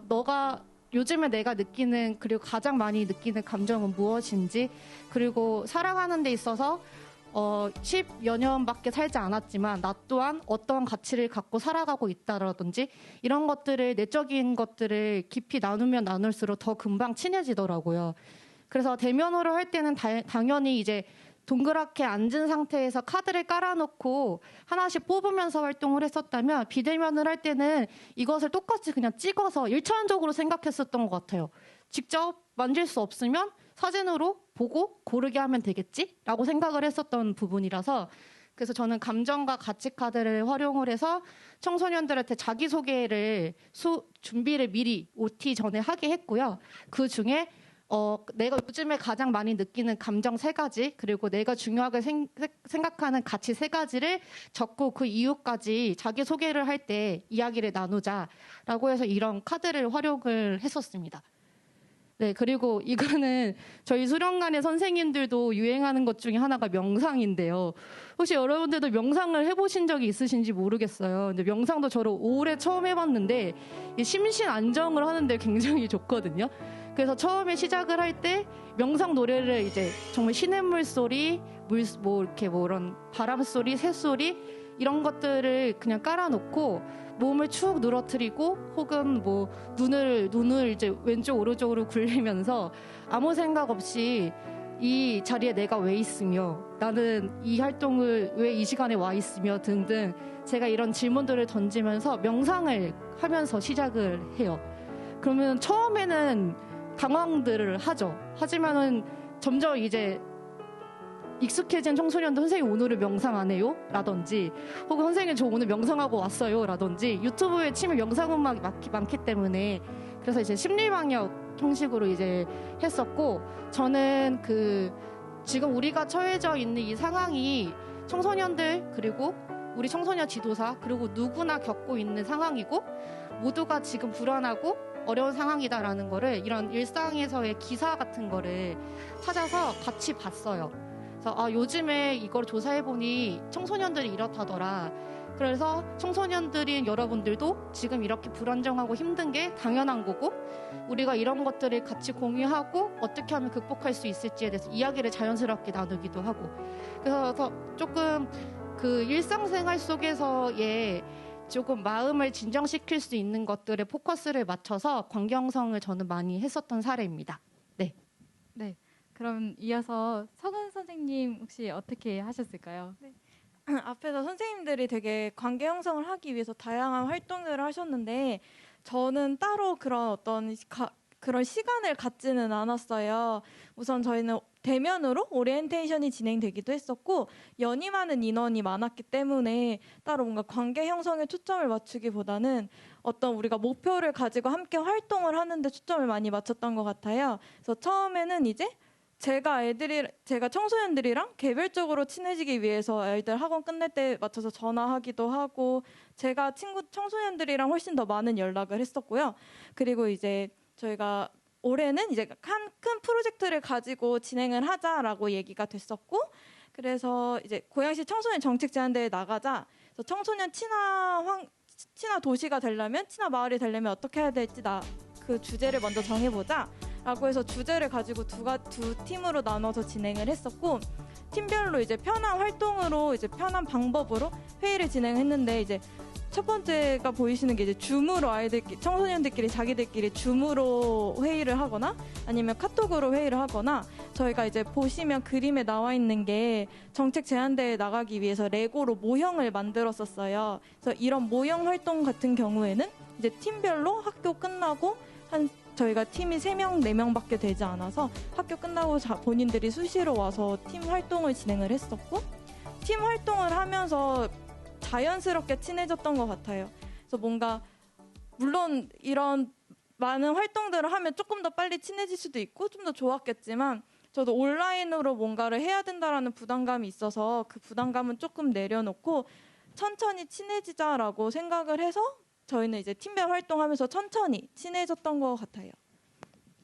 요즘에 내가 느끼는 그리고 가장 많이 느끼는 감정은 무엇인지 그리고 살아가는 데 있어서 10여 년밖에 살지 않았지만 나 또한 어떤 가치를 갖고 살아가고 있다라든지 이런 것들을 내적인 것들을 깊이 나누면 나눌수록 더 금방 친해지더라고요. 그래서 대면으로 할 때는 당연히 이제 동그랗게 앉은 상태에서 카드를 깔아놓고 하나씩 뽑으면서 활동을 했었다면 비대면을 할 때는 이것을 똑같이 그냥 찍어서 1차원적으로 생각했었던 것 같아요. 직접 만질 수 없으면 사진으로 보고 고르게 하면 되겠지라고 생각을 했었던 부분이라서 그래서 저는 감정과 가치 카드를 활용을 해서 청소년들한테 자기소개를 준비를 미리 OT 전에 하게 했고요. 그 중에 내가 요즘에 가장 많이 느끼는 감정 3가지 그리고 내가 중요하게 생각하는 가치 3가지를 적고 그 이유까지 자기소개를 할 때 이야기를 나누자라고 해서 이런 카드를 활용을 했었습니다. 네, 그리고 이거는 저희 수련관의 선생님들도 유행하는 것 중에 하나가 명상인데요. 혹시 여러분들도 명상을 해보신 적이 있으신지 모르겠어요. 근데 명상도 저를 올해 처음 해봤는데 심신 안정을 하는데 굉장히 좋거든요. 그래서 처음에 시작을 할 때 명상 노래를 이제 정말 시냇물 소리, 이런 바람 소리, 새 소리 이런 것들을 그냥 깔아놓고 몸을 축 늘어뜨리고 혹은 눈을 이제 왼쪽 오른쪽으로 굴리면서 아무 생각 없이 이 자리에 내가 왜 있으며 나는 이 활동을 왜 이 시간에 와 있으며 등등 제가 이런 질문들을 던지면서 명상을 하면서 시작을 해요. 그러면 처음에는 당황들을 하죠. 하지만은 점점 이제 익숙해진 청소년도 선생님 오늘은 명상 안 해요? 라든지 혹은 선생님 저 오늘 명상하고 왔어요? 라든지 유튜브에 치면 명상 음악이 많기 때문에 그래서 이제 심리방역 형식으로 이제 했었고 저는 지금 우리가 처해져 있는 이 상황이 청소년들 그리고 우리 청소년 지도사 그리고 누구나 겪고 있는 상황이고 모두가 지금 불안하고 어려운 상황이다라는 거를 이런 일상에서의 기사 같은 거를 찾아서 같이 봤어요. 그래서 요즘에 이걸 조사해보니 청소년들이 이렇다더라. 그래서 청소년들인 여러분들도 지금 이렇게 불안정하고 힘든 게 당연한 거고 우리가 이런 것들을 같이 공유하고 어떻게 하면 극복할 수 있을지에 대해서 이야기를 자연스럽게 나누기도 하고 그래서 조금 일상생활 속에서의 조금 마음을 진정시킬 수 있는 것들에 포커스를 맞춰서 광경성을 저는 많이 했었던 사례입니다. 네. 네. 그럼 이어서 서근 선생님 혹시 어떻게 하셨을까요? 네. 앞에서 선생님들이 되게 관계 형성을 하기 위해서 다양한 활동들을 하셨는데 저는 따로 그런 시간을 갖지는 않았어요. 우선 저희는 대면으로 오리엔테이션이 진행되기도 했었고 연임하는 인원이 많았기 때문에 따로 뭔가 관계 형성에 초점을 맞추기보다는 어떤 우리가 목표를 가지고 함께 활동을 하는데 초점을 많이 맞췄던 것 같아요. 그래서 처음에는 이제 제가 청소년들이랑 개별적으로 친해지기 위해서 아이들 학원 끝날 때 맞춰서 전화하기도 하고 제가 청소년들이랑 훨씬 더 많은 연락을 했었고요. 그리고 이제 저희가 올해는 이제 큰 프로젝트를 가지고 진행을 하자라고 얘기가 됐었고 그래서 이제 고양시 청소년 정책 제안대회에 나가자. 그래서 청소년 친화 도시가 되려면 친화 마을이 되려면 어떻게 해야 될지 그 주제를 먼저 정해보자. 라고 해서 주제를 가지고 두 팀으로 나눠서 진행을 했었고 팀별로 이제 편한 활동으로 이제 편한 방법으로 회의를 진행했는데 이제 첫 번째가 보이시는 게 이제 줌으로 청소년들끼리 자기들끼리 줌으로 회의를 하거나 아니면 카톡으로 회의를 하거나 저희가 이제 보시면 그림에 나와 있는 게 정책 제안대회에 나가기 위해서 레고로 모형을 만들었었어요. 그래서 이런 모형 활동 같은 경우에는 이제 팀별로 학교 끝나고 저희가 팀이 3명, 4명밖에 되지 않아서 학교 끝나고 본인들이 수시로 와서 팀 활동을 진행을 했었고 팀 활동을 하면서 자연스럽게 친해졌던 것 같아요. 그래서 뭔가 물론 이런 많은 활동들을 하면 조금 더 빨리 친해질 수도 있고 좀 더 좋았겠지만 저도 온라인으로 뭔가를 해야 된다라는 부담감이 있어서 그 부담감은 조금 내려놓고 천천히 친해지자라고 생각을 해서 저희는 이제 팀별 활동하면서 천천히 친해졌던 것 같아요.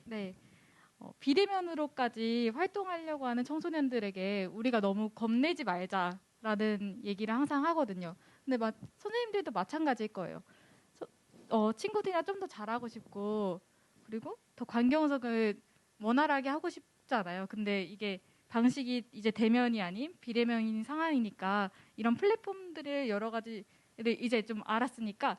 네. 비대면으로까지 활동하려고 하는 청소년들에게 우리가 너무 겁내지 말자라는 얘기를 항상 하거든요. 근데 선생님들도 마찬가지일 거예요. 친구들이랑 좀 더 잘하고 싶고 그리고 더 관계형성을 원활하게 하고 싶잖아요. 근데 이게 방식이 이제 대면이 아닌 비대면인 상황이니까 이런 플랫폼들을 여러 가지를 이제 좀 알았으니까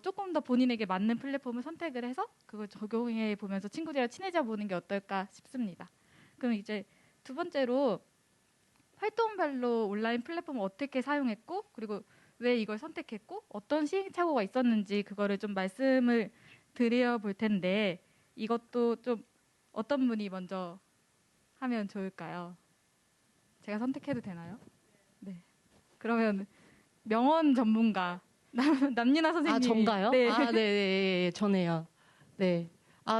조금 더 본인에게 맞는 플랫폼을 선택을 해서 그걸 적용해 보면서 친구들이랑 친해져 보는 게 어떨까 싶습니다. 그럼 이제 두 번째로 활동별로 온라인 플랫폼을 어떻게 사용했고 그리고 왜 이걸 선택했고 어떤 시행착오가 있었는지 그거를 좀 말씀을 드려 볼 텐데 이것도 좀 어떤 분이 먼저 하면 좋을까요? 제가 선택해도 되나요? 네. 그러면 명언 전문가 남윤아 선생님. 전가요? 네. 네, 전에요. 네.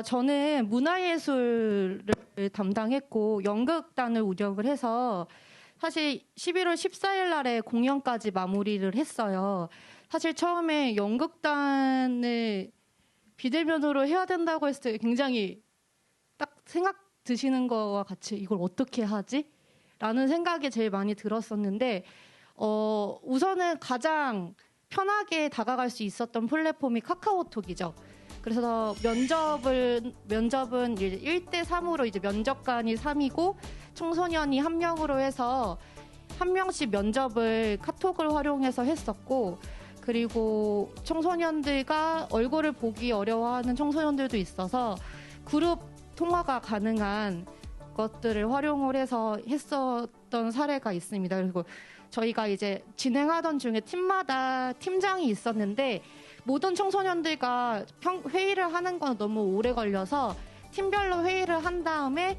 저는 문화예술을 담당했고 연극단을 운영을 해서 사실 11월 14일 날에 공연까지 마무리를 했어요. 사실 처음에 연극단을 비대면으로 해야 된다고 했을 때 굉장히 딱 생각 드시는 거와 같이 이걸 어떻게 하지? 라는 생각이 제일 많이 들었었는데 우선은 가장 편하게 다가갈 수 있었던 플랫폼이 카카오톡이죠. 그래서 면접은 이제 1대3으로 이제 면접관이 3이고 청소년이 1명으로 해서 1명씩 면접을 카톡을 활용해서 했었고 그리고 청소년들과 얼굴을 보기 어려워하는 청소년들도 있어서 그룹 통화가 가능한 것들을 활용을 해서 했었던 사례가 있습니다. 그리고 저희가 이제 진행하던 중에 팀마다 팀장이 있었는데 모든 청소년들과 회의를 하는 건 너무 오래 걸려서 팀별로 회의를 한 다음에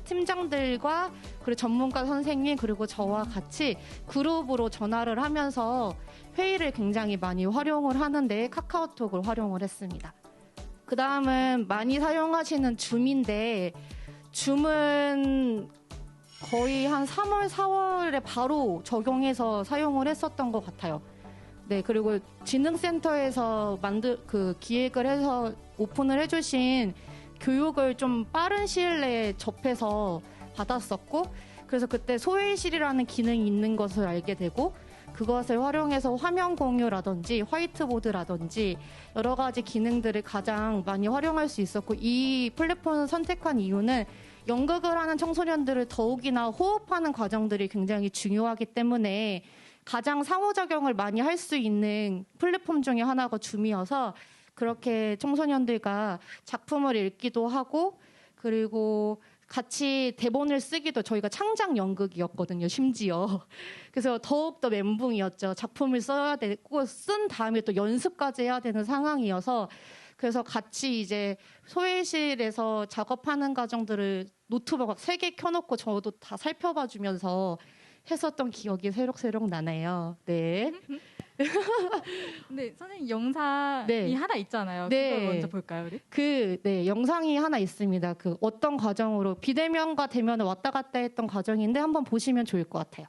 팀장들과 그리고 전문가 선생님 그리고 저와 같이 그룹으로 전화를 하면서 회의를 굉장히 많이 활용을 하는데 카카오톡을 활용을 했습니다. 그 다음은 많이 사용하시는 줌인데 줌은 거의 한 3월, 4월에 바로 적용해서 사용을 했었던 것 같아요. 네, 그리고 진흥센터에서 기획을 해서 오픈을 해주신 교육을 좀 빠른 시일 내에 접해서 받았었고, 그래서 그때 소회의실이라는 기능이 있는 것을 알게 되고, 그것을 활용해서 화면 공유라든지 화이트보드라든지 여러 가지 기능들을 가장 많이 활용할 수 있었고, 이 플랫폼을 선택한 이유는 연극을 하는 청소년들을 더욱이나 호흡하는 과정들이 굉장히 중요하기 때문에 가장 상호작용을 많이 할 수 있는 플랫폼 중에 하나가 줌이어서 그렇게 청소년들과 작품을 읽기도 하고 그리고 같이 대본을 쓰기도 저희가 창작 연극이었거든요, 심지어. 그래서 더욱더 멘붕이었죠. 작품을 써야 되고 쓴 다음에 또 연습까지 해야 되는 상황이어서 그래서 같이 이제 소회실에서 작업하는 과정들을 노트북 3개 켜놓고 저도 다 살펴봐 주면서 했었던 기억이 새록새록 나네요. 네. 근데 선생님 영상이 네. 하나 있잖아요. 네. 그걸 먼저 볼까요, 우리? 네, 영상이 하나 있습니다. 어떤 과정으로 비대면과 대면을 왔다 갔다 했던 과정인데 한번 보시면 좋을 것 같아요.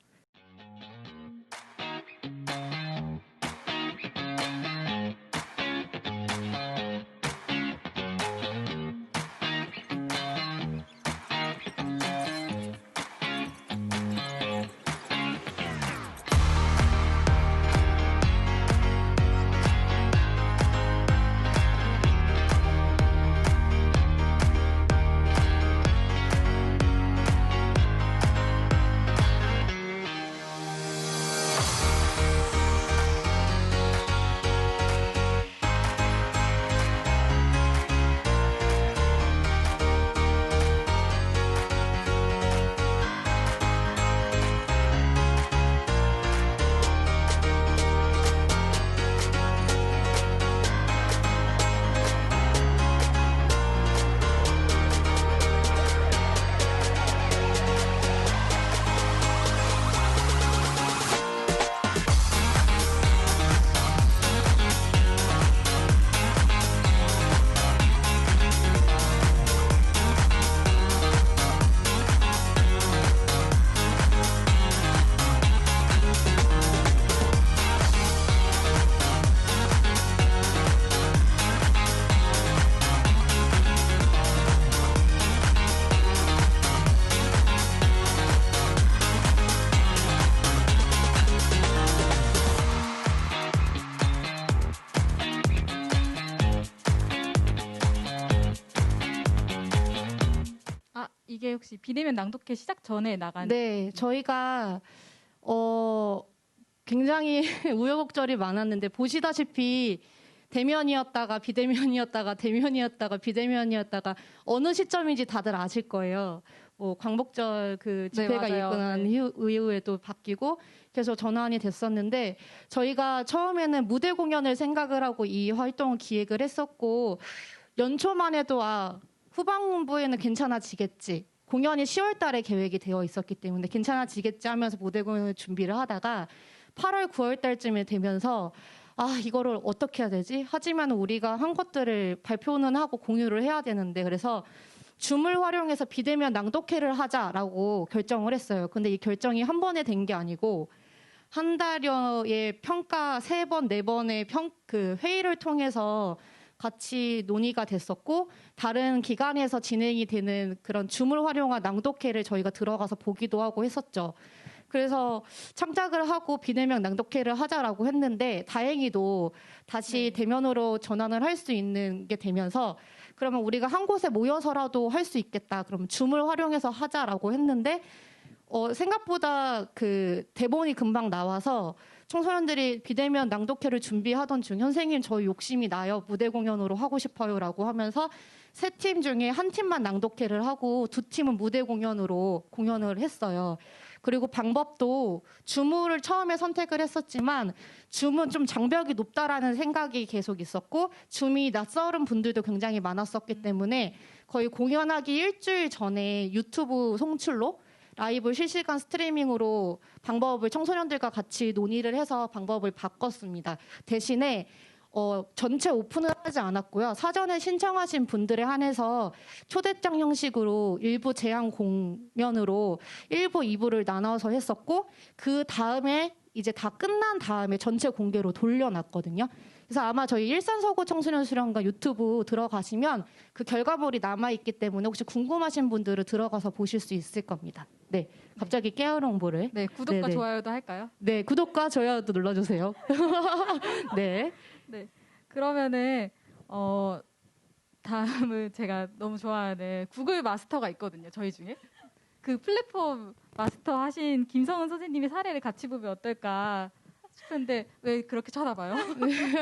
이게 혹시 비대면 낭독회 시작 전에 나간? 네, 저희가 굉장히 우여곡절이 많았는데 보시다시피 대면이었다가 비대면이었다가 대면이었다가 비대면이었다가 어느 시점인지 다들 아실 거예요. 광복절 집회가 네, 있고 난 이후에도 바뀌고 그래서 전환이 됐었는데 저희가 처음에는 무대 공연을 생각을 하고 이 활동을 기획을 했었고 연초만 해도 후반부에는 괜찮아지겠지. 공연이 10월 달에 계획이 되어 있었기 때문에 괜찮아지겠지 하면서 무대 공연을 준비를 하다가 8월, 9월 달쯤에 되면서 이거를 어떻게 해야 되지? 하지만 우리가 한 것들을 발표는 하고 공유를 해야 되는데 그래서 줌을 활용해서 비대면 낭독회를 하자라고 결정을 했어요. 근데 이 결정이 한 번에 된 게 아니고 한 달여의 평가 3번, 4번의 회의를 통해서 같이 논의가 됐었고 다른 기관에서 진행이 되는 그런 줌을 활용한 낭독회를 저희가 들어가서 보기도 하고 했었죠. 그래서 창작을 하고 비대면 낭독회를 하자라고 했는데 다행히도 다시 대면으로 전환을 할 수 있는 게 되면서 그러면 우리가 한 곳에 모여서라도 할 수 있겠다. 그럼 줌을 활용해서 하자라고 했는데 생각보다 대본이 금방 나와서 청소년들이 비대면 낭독회를 준비하던 중 선생님 저 욕심이 나요. 무대 공연으로 하고 싶어요라고 하면서 3팀 중에 한 팀만 낭독회를 하고 2팀은 무대 공연으로 공연을 했어요. 그리고 방법도 줌을 처음에 선택을 했었지만 줌은 좀 장벽이 높다라는 생각이 계속 있었고 줌이 낯설은 분들도 굉장히 많았었기 때문에 거의 공연하기 일주일 전에 유튜브 송출로 라이브 실시간 스트리밍으로 방법을 청소년들과 같이 논의를 해서 방법을 바꿨습니다. 대신에 전체 오픈을 하지 않았고요. 사전에 신청하신 분들에 한해서 초대장 형식으로 일부 제한 공연으로 1부, 2부를 나눠서 했었고 그 다음에 이제 다 끝난 다음에 전체 공개로 돌려놨거든요. 그래서 아마 저희 일산서구 청소년 수련관 유튜브 들어가시면 그 결과물이 남아있기 때문에 혹시 궁금하신 분들은 들어가서 보실 수 있을 겁니다. 네, 갑자기 깨알 홍보를. 네, 구독과 네네. 좋아요도 할까요? 네, 구독과 좋아요도 눌러주세요. 네. 네. 그러면은 다음은 제가 너무 좋아하는 구글 마스터가 있거든요. 저희 중에. 그 플랫폼 마스터 하신 김성은 선생님의 사례를 같이 보면 어떨까 싶은데 왜 그렇게 쳐다봐요?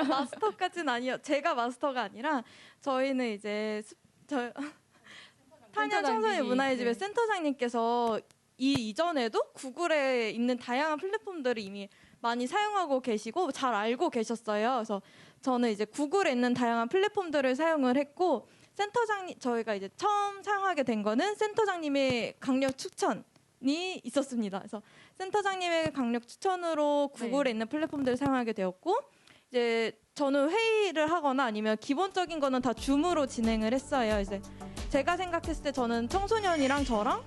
마스터까지는 아니요. 제가 마스터가 아니라 저희는 이제 탄현 청소년 문화의 집의 센터장님께서 이전에도 구글에 있는 다양한 플랫폼들을 이미 많이 사용하고 계시고 잘 알고 계셨어요. 그래서 저는 이제 구글에 있는 다양한 플랫폼들을 사용을 했고 센터장님 저희가 이제 처음 사용하게 된 거는 센터장님의 강력 추천이 있었습니다. 그래서 센터장님의 강력 추천으로 구글에 있는 플랫폼들을 사용하게 되었고 이제 저는 회의를 하거나 아니면 기본적인 거는 다 줌으로 진행을 했어요. 이제 제가 생각했을 때 저는 청소년이랑 저랑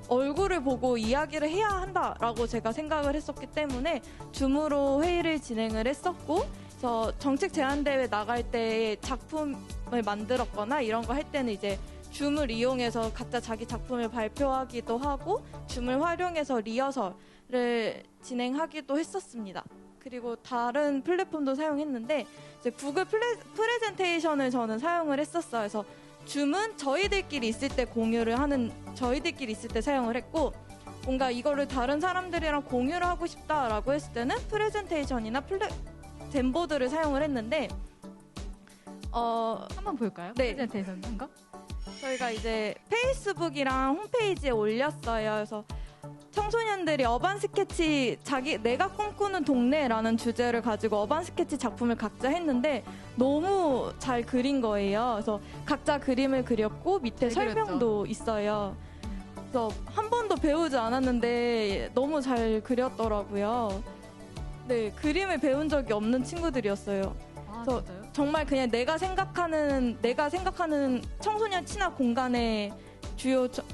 얼굴을 보고 이야기를 해야 한다라고 제가 생각을 했었기 때문에 줌으로 회의를 진행을 했었고 그래서 정책 제안대회 나갈 때 작품을 만들었거나 이런 거 할 때는 이제 줌을 이용해서 각자 자기 작품을 발표하기도 하고 줌을 활용해서 리허설을 진행하기도 했었습니다. 그리고 다른 플랫폼도 사용했는데 이제 구글 프레젠테이션을 저는 사용을 했었어요. 그래서 줌은 저희들끼리 있을 때 저희들끼리 있을 때 사용을 했고 뭔가 이거를 다른 사람들이랑 공유를 하고 싶다라고 했을 때는 프레젠테이션이나 젠보드를 사용을 했는데 한번 볼까요? 네. 프레젠테이션 한 거? 저희가 이제 페이스북이랑 홈페이지에 올렸어요. 그래서 청소년들이 어반 스케치 내가 꿈꾸는 동네라는 주제를 가지고 어반 스케치 작품을 각자 했는데 너무 잘 그린 거예요. 그래서 각자 그림을 그렸고 밑에 설명도 있어요. 그래서 한 번도 배우지 않았는데 너무 잘 그렸더라고요. 네, 그림을 배운 적이 없는 친구들이었어요. 그래서 진짜요? 정말 그냥 내가 생각하는 청소년 친화 공간의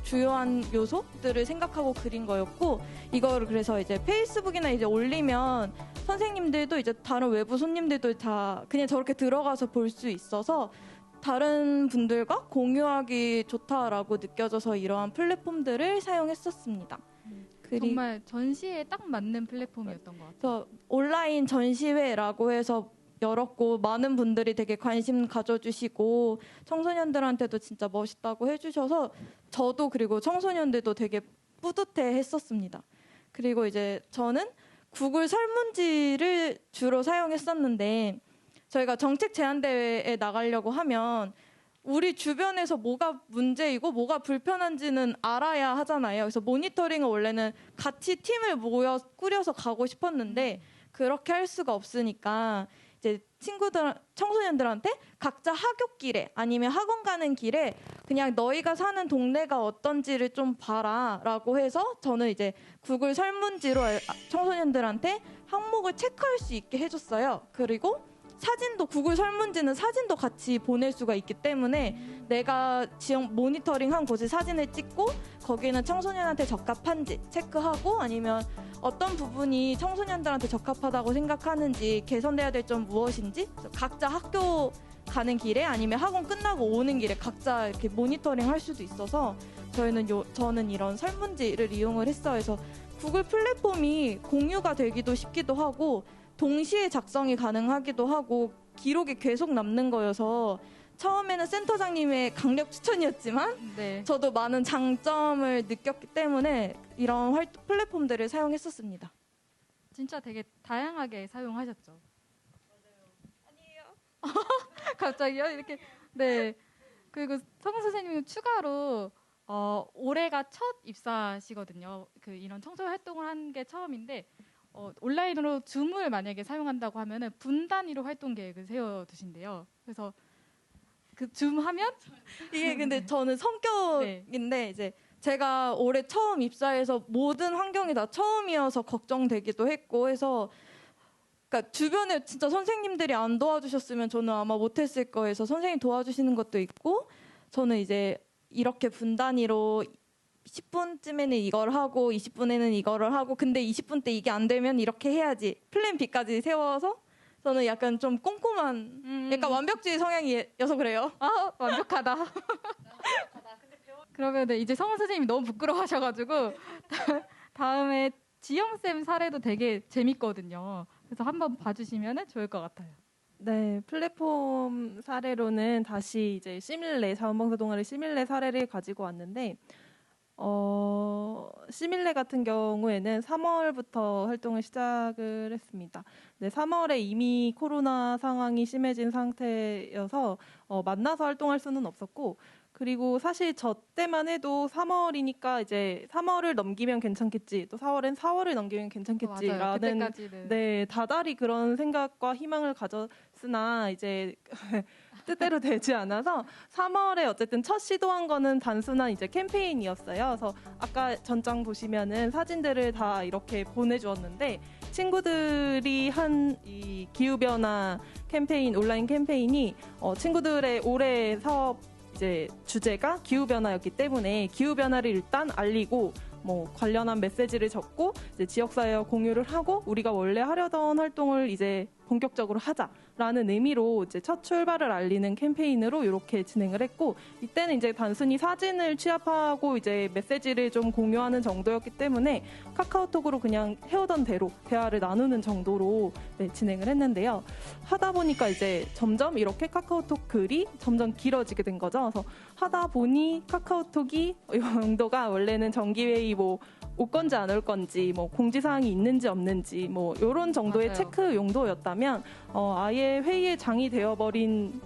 주요한 요소들을 생각하고 그린 거였고 이거를 그래서 이제 페이스북이나 이제 올리면 선생님들도 이제 다른 외부 손님들도 다 그냥 저렇게 들어가서 볼 수 있어서 다른 분들과 공유하기 좋다라고 느껴져서 이러한 플랫폼들을 사용했었습니다. 정말 전시에 딱 맞는 플랫폼이었던 것 같아요. 그래서 온라인 전시회라고 해서 열었고 많은 분들이 되게 관심 가져주시고 청소년들한테도 진짜 멋있다고 해주셔서 저도 그리고 청소년들도 되게 뿌듯해 했었습니다. 그리고 이제 저는 구글 설문지를 주로 사용했었는데 저희가 정책 제안대회에 나가려고 하면 우리 주변에서 뭐가 문제이고 뭐가 불편한지는 알아야 하잖아요. 그래서 모니터링은 원래는 같이 팀을 꾸려서 가고 싶었는데 그렇게 할 수가 없으니까 이제 청소년들한테 각자 하굣길에 아니면 학원 가는 길에 그냥 너희가 사는 동네가 어떤지를 좀 봐라라고 해서 저는 이제 구글 설문지로 청소년들한테 항목을 체크할 수 있게 해줬어요. 그리고 구글 설문지는 사진도 같이 보낼 수가 있기 때문에 내가 지역 모니터링한 곳에 사진을 찍고 거기는 청소년한테 적합한지 체크하고 아니면 어떤 부분이 청소년들한테 적합하다고 생각하는지 개선돼야 될 점 무엇인지 각자 학교 가는 길에 아니면 학원 끝나고 오는 길에 각자 이렇게 모니터링 할 수도 있어서 저는 이런 설문지를 이용을 했어요. 그래서 구글 플랫폼이 공유가 되기도 쉽기도 하고 동시에 작성이 가능하기도 하고 기록이 계속 남는 거여서 처음에는 센터장님의 강력 추천이었지만 네. 저도 많은 장점을 느꼈기 때문에 이런 플랫폼들을 사용했었습니다. 진짜 되게 다양하게 사용하셨죠. 맞아요. 아니에요. 갑자기요? 이렇게. 네. 그리고 성은 선생님은 추가로 올해가 첫 입사시거든요. 이런 청소 활동을 한 게 처음인데 온라인으로 줌을 만약에 사용한다고 하면은 분 단위로 활동 계획을 세워두신대요. 그래서 그 줌 하면 이게 근데 저는 성격인데 이제 제가 올해 처음 입사해서 모든 환경이 다 처음이어서 걱정되기도 했고 해서 그러니까 주변에 진짜 선생님들이 안 도와주셨으면 저는 아마 못했을 거여서 선생님 도와주시는 것도 있고 저는 이제 이렇게 분 단위로 10분쯤에는 이걸 하고 20분에는 이거를 하고 근데 20분 때 이게 안 되면 이렇게 해야지 플랜 B까지 세워서 저는 약간 좀 꼼꼼한 약간 완벽주의 성향이어서 그래요. 아 완벽하다. 그러면 이제 성원 선생님이 너무 부끄러워하셔가지고 다음에 지영쌤 사례도 되게 재밌거든요. 그래서 한번 봐주시면 좋을 것 같아요. 네, 플랫폼 사례로는 다시 이제 시밀레, 자원봉사 동아리 시밀레 사례를 가지고 왔는데, 시밀레 같은 경우에는 3월부터 활동을 시작을 했습니다. 네, 3월에 이미 코로나 상황이 심해진 상태여서 만나서 활동할 수는 없었고, 그리고 사실 저 때만 해도 3월이니까 이제 3월을 넘기면 괜찮겠지, 또 4월엔 4월을 넘기면 괜찮겠지라는 네, 다달이 그런 생각과 희망을 가졌으나 이제 뜻대로 되지 않아서 3월에 어쨌든 첫 시도한 거는 단순한 이제 캠페인이었어요. 그래서 아까 전장 보시면은 사진들을 다 이렇게 보내주었는데 친구들이 한 이 기후변화 캠페인, 온라인 캠페인이 친구들의 올해 사업 이제 주제가 기후변화였기 때문에 기후변화를 일단 알리고 뭐 관련한 메시지를 적고 이제 지역사회와 공유를 하고 우리가 원래 하려던 활동을 이제 본격적으로 하자라는 의미로 이제 첫 출발을 알리는 캠페인으로 이렇게 진행을 했고 이때는 이제 단순히 사진을 취합하고 이제 메시지를 좀 공유하는 정도였기 때문에 카카오톡으로 그냥 해오던 대로 대화를 나누는 정도로 네, 진행을 했는데요. 하다 보니까 이제 점점 이렇게 카카오톡 글이 점점 길어지게 된 거죠. 그래서 하다 보니 카카오톡이 용도가 원래는 정기회의 뭐 올 건지 안 올 건지 뭐 공지사항이 있는지 없는지 뭐 이런 정도의 맞아요. 체크 용도였다면 아예 회의의 장이 되어버린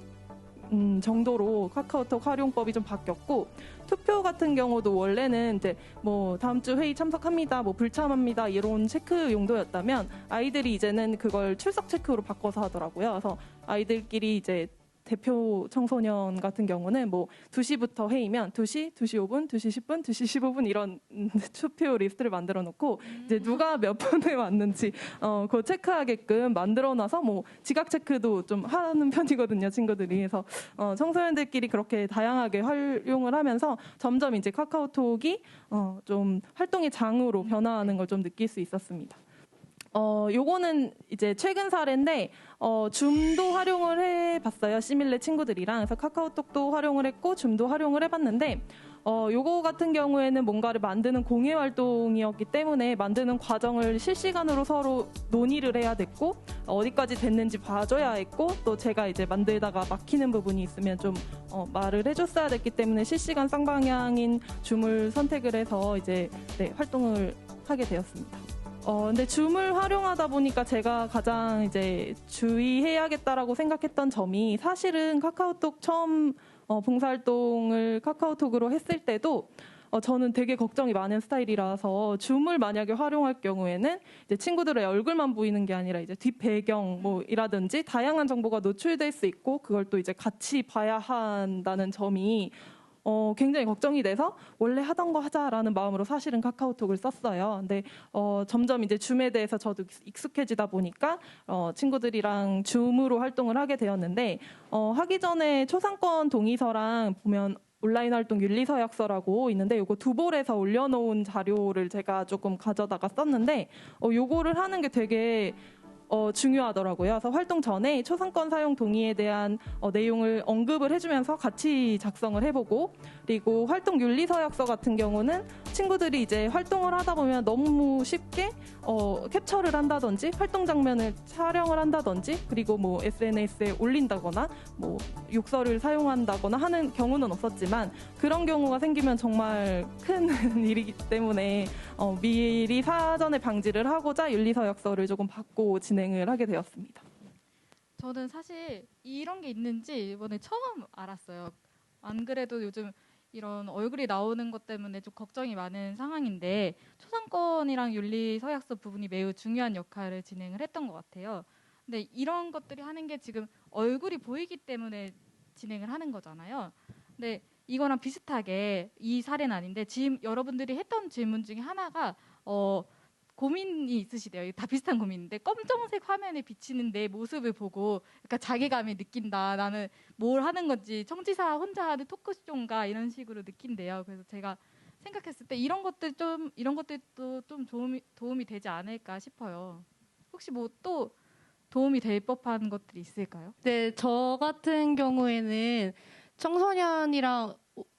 정도로 카카오톡 활용법이 좀 바뀌었고 투표 같은 경우도 원래는 이제 뭐 다음 주 회의 참석합니다, 뭐 불참합니다 이런 체크 용도였다면 아이들이 이제는 그걸 출석 체크로 바꿔서 하더라고요. 그래서 아이들끼리 이제 대표 청소년 같은 경우는 뭐 2시부터 회의면 2시, 2시 5분, 2시 10분, 2시 15분 이런 투표 리스트를 만들어 놓고 이제 누가 몇 분에 왔는지 그거 체크하게끔 만들어 놔서 뭐 지각 체크도 좀 하는 편이거든요, 친구들이. 그래서 청소년들끼리 그렇게 다양하게 활용을 하면서 점점 이제 카카오톡이 좀 활동의 장으로 변화하는 걸 좀 느낄 수 있었습니다. 요거는 이제 최근 사례인데, 줌도 활용을 해봤어요. 시밀레 친구들이랑. 그래서 카카오톡도 활용을 했고, 줌도 활용을 해봤는데, 요거 같은 경우에는 뭔가를 만드는 공예 활동이었기 때문에 만드는 과정을 실시간으로 서로 논의를 해야 됐고, 어디까지 됐는지 봐줘야 했고, 또 제가 이제 만들다가 막히는 부분이 있으면 좀, 말을 해줬어야 됐기 때문에 실시간 쌍방향인 줌을 선택을 해서 이제, 네, 활동을 하게 되었습니다. 근데 줌을 활용하다 보니까 제가 가장 이제 주의해야겠다라고 생각했던 점이 사실은 카카오톡 처음 봉사활동을 카카오톡으로 했을 때도 저는 되게 걱정이 많은 스타일이라서 줌을 만약에 활용할 경우에는 이제 친구들의 얼굴만 보이는 게 아니라 이제 뒷 배경 뭐이라든지 다양한 정보가 노출될 수 있고 그걸 또 이제 같이 봐야 한다는 점이 굉장히 걱정이 돼서 원래 하던 거 하자라는 마음으로 사실은 카카오톡을 썼어요. 근데 점점 이제 줌에 대해서 저도 익숙해지다 보니까 친구들이랑 줌으로 활동을 하게 되었는데 하기 전에 초상권 동의서랑 보면 온라인 활동 윤리서약서라고 있는데 요거 두볼에서 올려놓은 자료를 제가 조금 가져다가 썼는데 요거를 하는 게 되게 중요하더라고요. 그래서 활동 전에 초상권 사용 동의에 대한 내용을 언급을 해주면서 같이 작성을 해보고 그리고 활동 윤리서약서 같은 경우는 친구들이 이제 활동을 하다 보면 너무 쉽게 캡처를 한다든지 활동 장면을 촬영을 한다든지 그리고 뭐 SNS에 올린다거나 뭐 욕설을 사용한다거나 하는 경우는 없었지만 그런 경우가 생기면 정말 큰 일이기 때문에 미리 사전에 방지를 하고자 윤리서약서를 조금 받고 진행을 하게 되었습니다. 저는 사실 이런 게 있는지 이번에 처음 알았어요. 안 그래도 요즘 이런 얼굴이 나오는 것 때문에 좀 걱정이 많은 상황인데 초상권이랑 윤리서약서 부분이 매우 중요한 역할을 진행을 했던 것 같아요. 근데 이런 것들이 하는 게 지금 얼굴이 보이기 때문에 진행을 하는 거잖아요. 근데 이거랑 비슷하게 이 사례는 아닌데 지금 여러분들이 했던 질문 중에 하나가 고민이 있으시대요. 다 비슷한 고민인데 검정색 화면에 비치는 내 모습을 보고 약간 자괴감이 느낀다. 나는 뭘 하는 건지 청지사 혼자 하는 토크쇼인가 이런 식으로 느낀대요. 그래서 제가 생각했을 때 이런 것들도 좀 도움이 되지 않을까 싶어요. 혹시 뭐 또 도움이 될 법한 것들이 있을까요? 네, 저 같은 경우에는 청소년이랑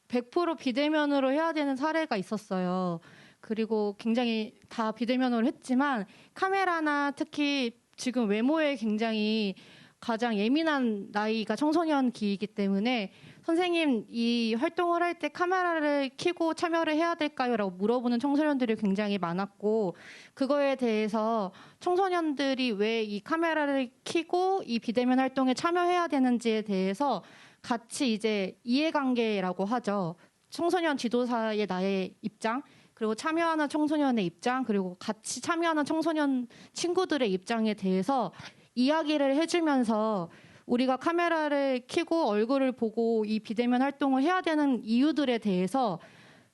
100% 비대면으로 해야 되는 사례가 있었어요. 그리고 굉장히 다 비대면으로 했지만 카메라나 특히 지금 외모에 굉장히 가장 예민한 나이가 청소년 기이기 때문에 선생님 이 활동을 할 때 카메라를 켜고 참여를 해야 될까요? 라고 물어보는 청소년들이 굉장히 많았고 그거에 대해서 청소년들이 왜 이 카메라를 켜고 이 비대면 활동에 참여해야 되는지에 대해서 같이 이제 이해관계라고 하죠. 청소년 지도사의 나의 입장 그리고 참여하는 청소년의 입장 그리고 같이 참여하는 청소년 친구들의 입장에 대해서 이야기를 해주면서 우리가 카메라를 켜고 얼굴을 보고 이 비대면 활동을 해야 되는 이유들에 대해서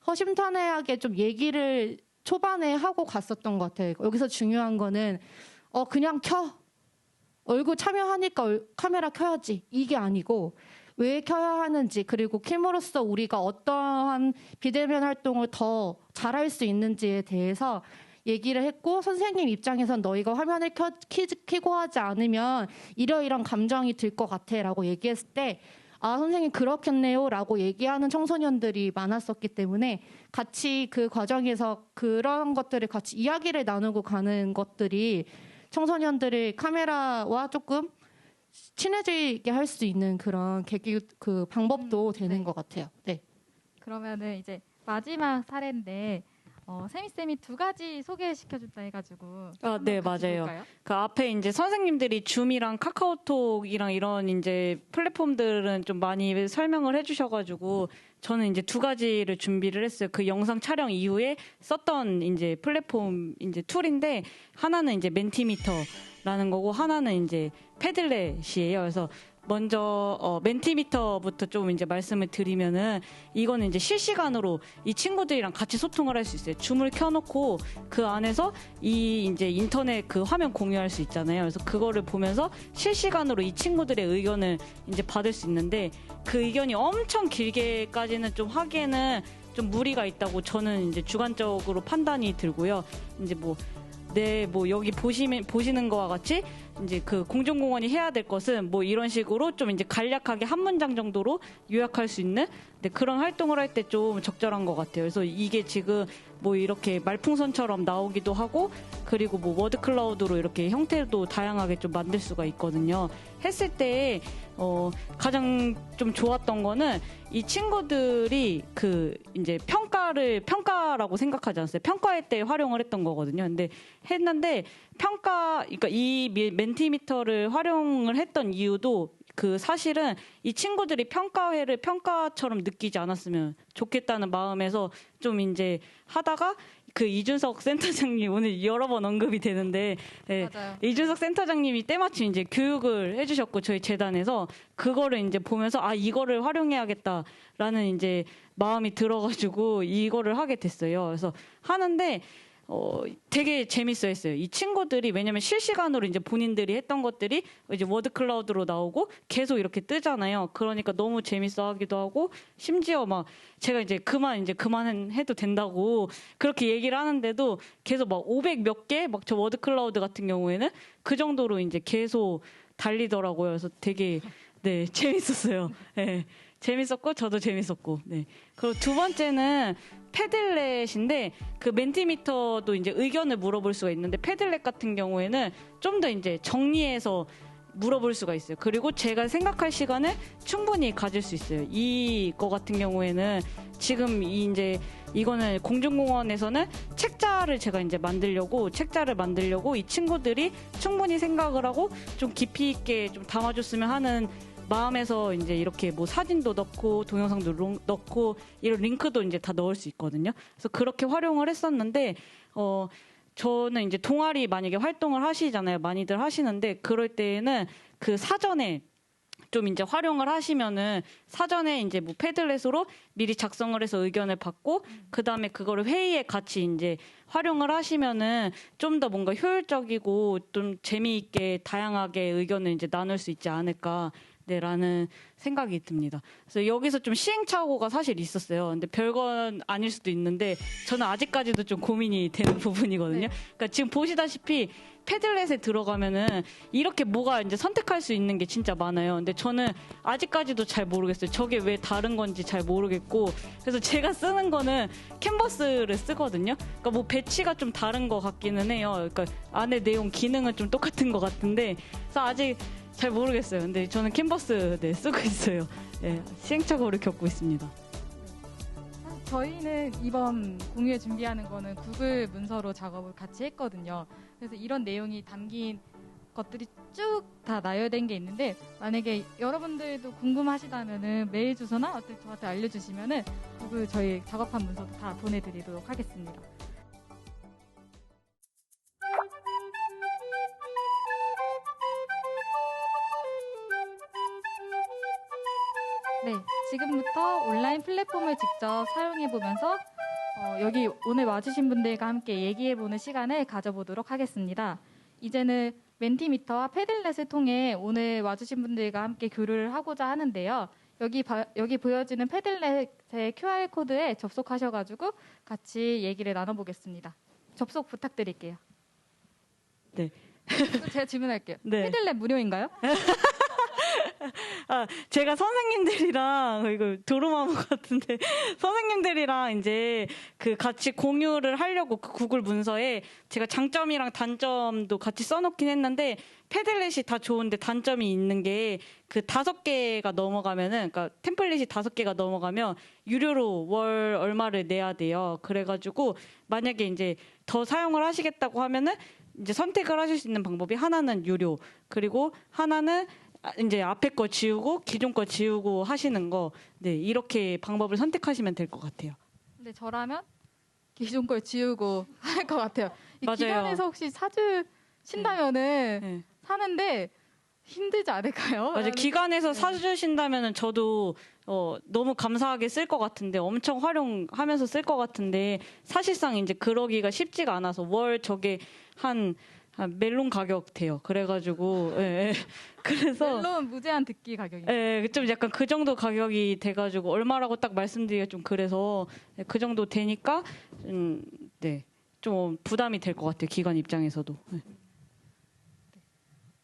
허심탄회하게 좀 얘기를 초반에 하고 갔었던 것 같아요. 여기서 중요한 거는 그냥 켜. 얼굴 참여하니까 카메라 켜야지. 이게 아니고 왜 켜야 하는지 그리고 킴으로써 우리가 어떠한 비대면 활동을 더 잘할 수 있는지에 대해서 얘기를 했고 선생님 입장에선 너희가 화면을 켜고 하지 않으면 이러이런 감정이 들 것 같아 라고 얘기했을 때 선생님 그렇겠네요 라고 얘기하는 청소년들이 많았었기 때문에 같이 그 과정에서 그런 것들을 같이 이야기를 나누고 가는 것들이 청소년들을 카메라와 조금 친해지게 할 수 있는 그런 그 방법도 되는 것 같아요. 네. 그러면은 이제 마지막 사례인데 세미쌤이 2가지 소개시켜준다 해가지고. 네, 맞아요. 볼까요? 그 앞에 이제 선생님들이 줌이랑 카카오톡이랑 이런 이제 플랫폼들은 좀 많이 설명을 해주셔가지고 저는 이제 2가지를 준비를 했어요. 그 영상 촬영 이후에 썼던 이제 플랫폼 이제 툴인데 하나는 이제 멘티미터라는 거고 하나는 이제 패들렛이에요. 그래서 먼저 멘티미터부터 좀 이제 말씀을 드리면은 이거는 이제 실시간으로 이 친구들이랑 같이 소통을 할 수 있어요. 줌을 켜놓고 그 안에서 이 이제 인터넷 그 화면 공유할 수 있잖아요. 그래서 그거를 보면서 실시간으로 이 친구들의 의견을 이제 받을 수 있는데 그 의견이 엄청 길게까지는 좀 하기에는 좀 무리가 있다고 저는 이제 주관적으로 판단이 들고요. 이제 뭐 여기 보시는 거와 같이 이제 그 공중공원이 해야 될 것은 뭐 이런 식으로 좀 이제 간략하게 한 문장 정도로 요약할 수 있는 그런 활동을 할 때 좀 적절한 것 같아요. 그래서 이게 지금 뭐 이렇게 말풍선처럼 나오기도 하고 그리고 뭐 워드 클라우드로 이렇게 형태도 다양하게 좀 만들 수가 있거든요. 했을 때 가장 좀 좋았던 거는 이 친구들이 그 이제 평가라고 생각하지 않았어요. 평가할 때 활용을 했던 거거든요. 근데 했는데 그러니까 이 멘티미터를 활용을 했던 이유도 그 사실은 이 친구들이 평가회를 평가처럼 느끼지 않았으면 좋겠다는 마음에서 좀 이제 하다가 그 이준석 센터장님 오늘 여러 번 언급이 되는데 맞아요. 이준석 센터장님이 때마침 이제 교육을 해주셨고 저희 재단에서 그거를 이제 보면서 이거를 활용해야겠다라는 이제 마음이 들어가지고 이거를 하게 됐어요. 그래서 하는데 되게 재밌어 했어요. 이 친구들이 왜냐면 실시간으로 이제 본인들이 했던 것들이 이제 워드 클라우드로 나오고 계속 이렇게 뜨잖아요. 그러니까 너무 재밌어 하기도 하고 심지어 막 제가 이제 그만해도 된다고 그렇게 얘기를 하는데도 계속 막 500 몇 개 막 저 워드 클라우드 같은 경우에는 그 정도로 이제 계속 달리더라고요. 그래서 되게 재밌었어요. 네. 재밌었고 저도 재밌었고. 네. 그리고 2번째는 패들렛인데 그 멘티미터도 이제 의견을 물어볼 수가 있는데 패들렛 같은 경우에는 좀 더 이제 정리해서 물어볼 수가 있어요. 그리고 제가 생각할 시간을 충분히 가질 수 있어요. 이거 같은 경우에는 지금 이거는 공중공원에서는 책자를 만들려고 이 친구들이 충분히 생각을 하고 좀 깊이 있게 좀 담아줬으면 하는 마음에서 이제 이렇게 뭐 사진도 넣고 동영상도 넣고 이런 링크도 이제 다 넣을 수 있거든요. 그래서 그렇게 활용을 했었는데 저는 이제 동아리 만약에 활동을 하시잖아요. 많이들 하시는데 그럴 때에는 그 사전에 좀 이제 활용을 하시면은 사전에 이제 뭐 패들렛으로 미리 작성을 해서 의견을 받고 그 다음에 그거를 회의에 같이 이제 활용을 하시면은 좀 더 뭔가 효율적이고 좀 재미있게 다양하게 의견을 이제 나눌 수 있지 않을까. 라는 생각이 듭니다. 그래서 여기서 좀 시행착오가 사실 있었어요. 근데 별건 아닐 수도 있는데 저는 아직까지도 좀 고민이 되는 부분이거든요. 그러니까 지금 보시다시피 패들렛에 들어가면은 이렇게 뭐가 이제 선택할 수 있는 게 진짜 많아요. 근데 저는 아직까지도 잘 모르겠어요. 저게 왜 다른 건지 잘 모르겠고 그래서 제가 쓰는 거는 캔버스를 쓰거든요. 그러니까 뭐 배치가 좀 다른 것 같기는 해요. 그러니까 안에 내용 기능은 좀 똑같은 것 같은데 그래서 아직 잘 모르겠어요. 근데 저는 캔버스 쓰고 있어요. 네, 시행착오를 겪고 있습니다. 저희는 이번 공유에 준비하는 거는 구글 문서로 작업을 같이 했거든요. 그래서 이런 내용이 담긴 것들이 쭉 다 나열된 게 있는데 만약에 여러분들도 궁금하시다면은 메일 주소나 어떻게 저한테 알려주시면은 구글 저희 작업한 문서도 다 보내드리도록 하겠습니다. 네, 지금부터 온라인 플랫폼을 직접 사용해보면서 여기 오늘 와주신 분들과 함께 얘기해보는 시간을 가져보도록 하겠습니다. 이제는 멘티미터와 패들렛을 통해 오늘 와주신 분들과 함께 교류를 하고자 하는데요. 여기 보여지는 패들렛의 QR코드에 접속하셔가지고 같이 얘기를 나눠보겠습니다. 접속 부탁드릴게요. 네. 제가 질문할게요. 네. 패들렛 무료인가요? 제가 선생님들이랑 이거 도루마무 같은데 선생님들이랑 이제 그 같이 공유를 하려고 그 구글 문서에 제가 장점이랑 단점도 같이 써놓긴 했는데 패들렛이 다 좋은데 단점이 있는 게 그 5개가 넘어가면은 그러니까 템플릿이 5개가 넘어가면 유료로 월 얼마를 내야 돼요. 그래가지고 만약에 이제 더 사용을 하시겠다고 하면은 이제 선택을 하실 수 있는 방법이 하나는 유료 그리고 하나는 이제 앞에 거 지우고 기존 거 지우고 하시는 거, 네 이렇게 방법을 선택하시면 될 것 같아요. 근데 저라면 기존 걸 지우고 할 것 같아요. 이 맞아요. 기관에서 혹시 사주신다면은 사는데 힘들지 않을까요? 맞아요. 기관에서 사주신다면은 저도 너무 감사하게 쓸 것 같은데 엄청 활용하면서 쓸 것 같은데 사실상 이제 그러기가 쉽지가 않아서 월 저게 한 멜론 가격 돼요. 그래가지고 그래서 멜론 무제한 듣기 가격이. 좀 약간 그 정도 가격이 돼가지고 얼마라고 딱 말씀드리기가 좀 그래서 그 정도 되니까 네 좀 부담이 될 것 같아요. 기관 입장에서도.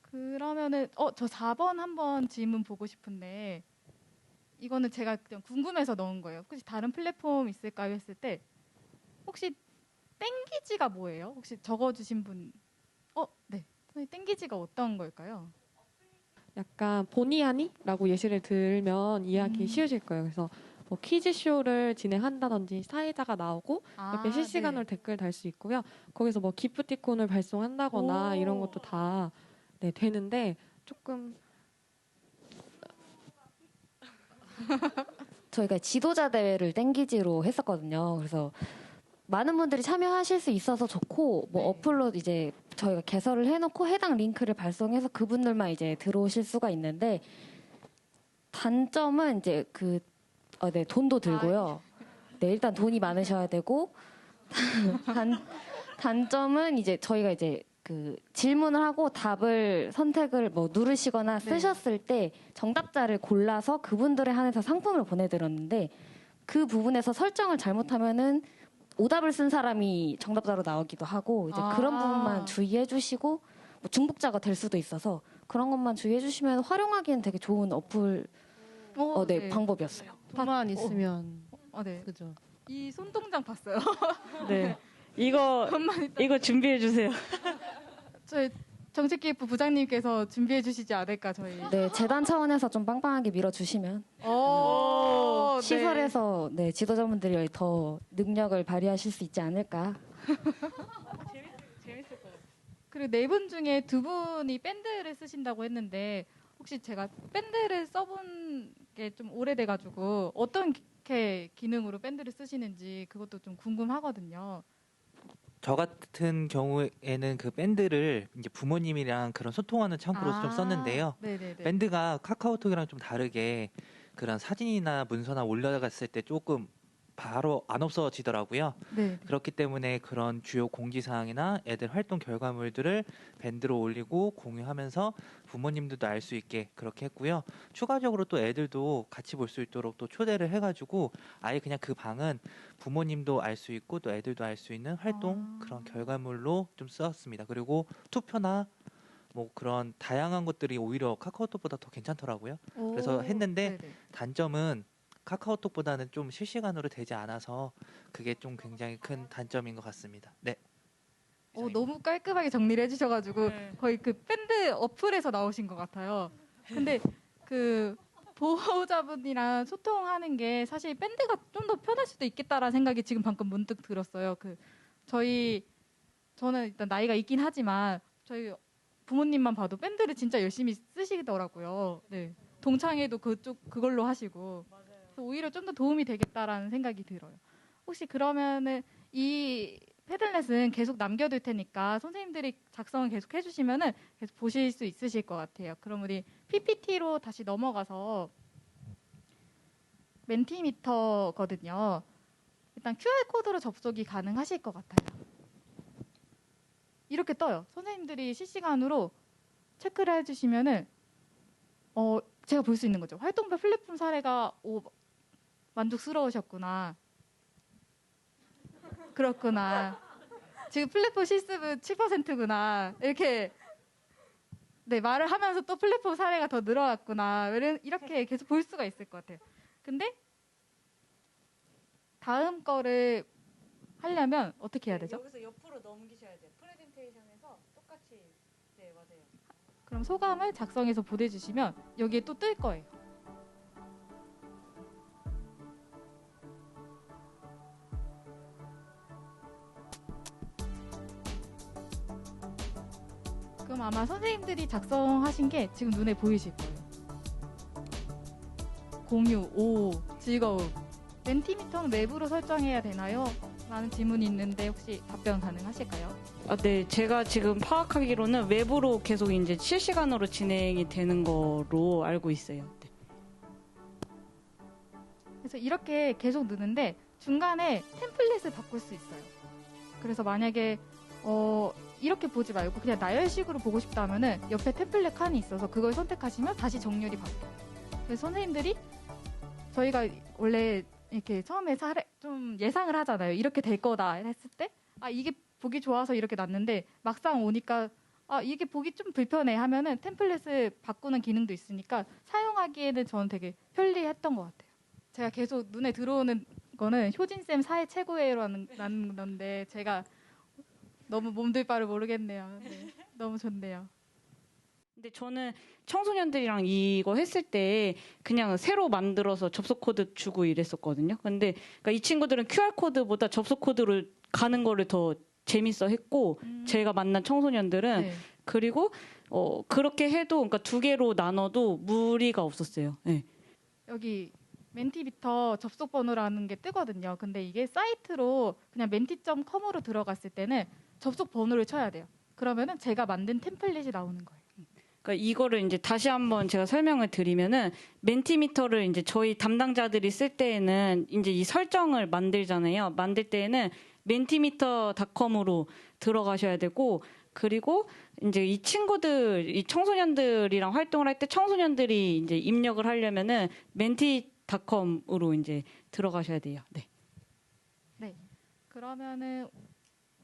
그러면은 저 4번 한번 질문 보고 싶은데 이거는 제가 그냥 궁금해서 넣은 거예요. 혹시 다른 플랫폼 있을까요? 했을 때 혹시 땡기지가 뭐예요? 혹시 적어주신 분? 네. 땡기지가 어떤 걸까요? 약간 보니하니라고 예시를 들면 이해하기 쉬우실 거예요. 그래서 뭐 퀴즈쇼를 진행한다든지 사회자가 나오고 이렇게 실시간으로 댓글 달 수 있고요. 거기서 뭐 기프티콘을 발송한다거나 이런 것도 다 되는데 조금 저희가 지도자 대회를 땡기지로 했었거든요. 그래서 많은 분들이 참여하실 수 있어서 좋고 뭐 어플로 이제 저희가 개설을 해놓고 해당 링크를 발송해서 그분들만 이제 들어오실 수가 있는데 단점은 이제 돈도 들고요. 네, 일단 돈이 많으셔야 되고 단점은 이제 저희가 이제 그 질문을 하고 답을 선택을 뭐 누르시거나 쓰셨을 때 정답자를 골라서 그분들에 한해서 상품을 보내드렸는데 그 부분에서 설정을 잘못하면은 오답을 쓴 사람이 정답자로 나오기도 하고 이제 그런 부분만 주의해 주시고 뭐 중복자가 될 수도 있어서 그런 것만 주의해 주시면 활용하기엔 되게 좋은 어플 방법이었어요. 돈만 있으면 네. 그죠. 이 손동작 봤어요. 네. 이거 준비해 주세요. 저희 정책기획부 부장님께서 준비해 주시지 않을까 저희. 네, 재단 차원에서 좀 빵빵하게 밀어주시면 시설에서 지도자분들이 더 능력을 발휘하실 수 있지 않을까. 재밌을 것 같아요. 그리고 4분 중에 2분이 밴드를 쓰신다고 했는데 혹시 제가 밴드를 써본 게 좀 오래돼가지고 어떤 기능으로 밴드를 쓰시는지 그것도 좀 궁금하거든요. 저 같은 경우에는 그 밴드를 이제 부모님이랑 그런 소통하는 창구로 좀 썼는데요. 네네네. 밴드가 카카오톡이랑 좀 다르게 그런 사진이나 문서나 올라갔을 때 조금 바로 안 없어지더라고요. 네. 그렇기 때문에 그런 주요 공지사항이나 애들 활동 결과물들을 밴드로 올리고 공유하면서 부모님들도 알 수 있게 그렇게 했고요. 추가적으로 또 애들도 같이 볼 수 있도록 또 초대를 해가지고 아예 그냥 그 방은 부모님도 알 수 있고 또 애들도 알 수 있는 활동 그런 결과물로 좀 썼습니다. 그리고 투표나 뭐 그런 다양한 것들이 오히려 카카오톡보다 더 괜찮더라고요. 그래서 했는데 네네. 단점은 카카오톡보다는 좀 실시간으로 되지 않아서 그게 좀 굉장히 큰 단점인 것 같습니다. 네. 너무 깔끔하게 정리를 해주셔가지고 거의 그 밴드 어플에서 나오신 것 같아요. 근데 그 보호자분이랑 소통하는 게 사실 밴드가 좀 더 편할 수도 있겠다라는 생각이 지금 방금 문득 들었어요. 저는 일단 나이가 있긴 하지만 저희 부모님만 봐도 밴드를 진짜 열심히 쓰시더라고요. 네. 동창회도 그걸로 하시고. 그래서 오히려 좀 더 도움이 되겠다라는 생각이 들어요. 혹시 그러면은 이 패들렛은 계속 남겨둘 테니까 선생님들이 작성을 계속 해주시면은 계속 보실 수 있으실 것 같아요. 그럼 우리 PPT로 다시 넘어가서 멘티미터거든요. 일단 QR코드로 접속이 가능하실 것 같아요. 이렇게 떠요. 선생님들이 실시간으로 체크를 해주시면은 제가 볼 수 있는 거죠. 활동별 플랫폼 사례가 만족스러우셨구나. 그렇구나. 지금 플랫폼 실습은 7%구나. 이렇게 말을 하면서 또 플랫폼 사례가 더 늘어났구나. 이렇게 계속 볼 수가 있을 것 같아요. 근데 다음 거를 하려면 어떻게 해야 되죠? 여기서 옆으로 넘기셔야 돼요. 프레젠테이션에서 똑같이. 네, 맞아요. 그럼 소감을 작성해서 보내주시면 여기에 또 뜰 거예요. 그럼 아마 선생님들이 작성하신 게 지금 눈에 보이실 거예요. 공유, 오, 즐거움. 멘티미터는 맵으로 설정해야 되나요? 라는 질문이 있는데 혹시 답변 가능하실까요? 네, 제가 지금 파악하기로는 웹으로 계속 이제 실시간으로 진행이 되는 거로 알고 있어요. 네. 그래서 이렇게 계속 넣는데 중간에 템플릿을 바꿀 수 있어요. 그래서 만약에 이렇게 보지 말고 그냥 나열식으로 보고 싶다면은 옆에 템플릿 칸이 있어서 그걸 선택하시면 다시 정렬이 바뀌어요. 그래서 선생님들이 저희가 원래 이렇게 처음에 좀 예상을 하잖아요. 이렇게 될 거다 했을 때 이게 보기 좋아서 이렇게 놨는데 막상 오니까 이게 보기 좀 불편해 하면은 템플릿을 바꾸는 기능도 있으니까 사용하기에는 저는 되게 편리했던 것 같아요. 제가 계속 눈에 들어오는 거는 효진쌤 사회 최고예요라는 건데 제가 너무 몸둘 바를 모르겠네요. 네, 너무 좋네요. 근데 저는 청소년들이랑 이거 했을 때 그냥 새로 만들어서 접속 코드 주고 이랬었거든요. 근데 그러니까 이 친구들은 QR 코드보다 접속 코드로 가는 거를 더 재밌어 했고 제가 만난 청소년들은 네. 그리고 그렇게 해도 그러니까 두 개로 나눠도 무리가 없었어요. 네. 여기 멘티미터 접속 번호라는 게 뜨거든요. 근데 이게 사이트로 그냥 menti.com으로 들어갔을 때는 접속 번호를 쳐야 돼요. 그러면은 제가 만든 템플릿이 나오는 거예요. 그러니까 이거를 이제 다시 한번 제가 설명을 드리면은 멘티미터를 이제 저희 담당자들이 쓸 때에는 이제 이 설정을 만들잖아요. 만들 때에는 mentimeter.com으로 들어가셔야 되고 그리고 이제 이 친구들, 이 청소년들이랑 활동을 할 때 청소년들이 이제 입력을 하려면은 menti.com으로 이제 들어가셔야 돼요. 네. 네. 그러면은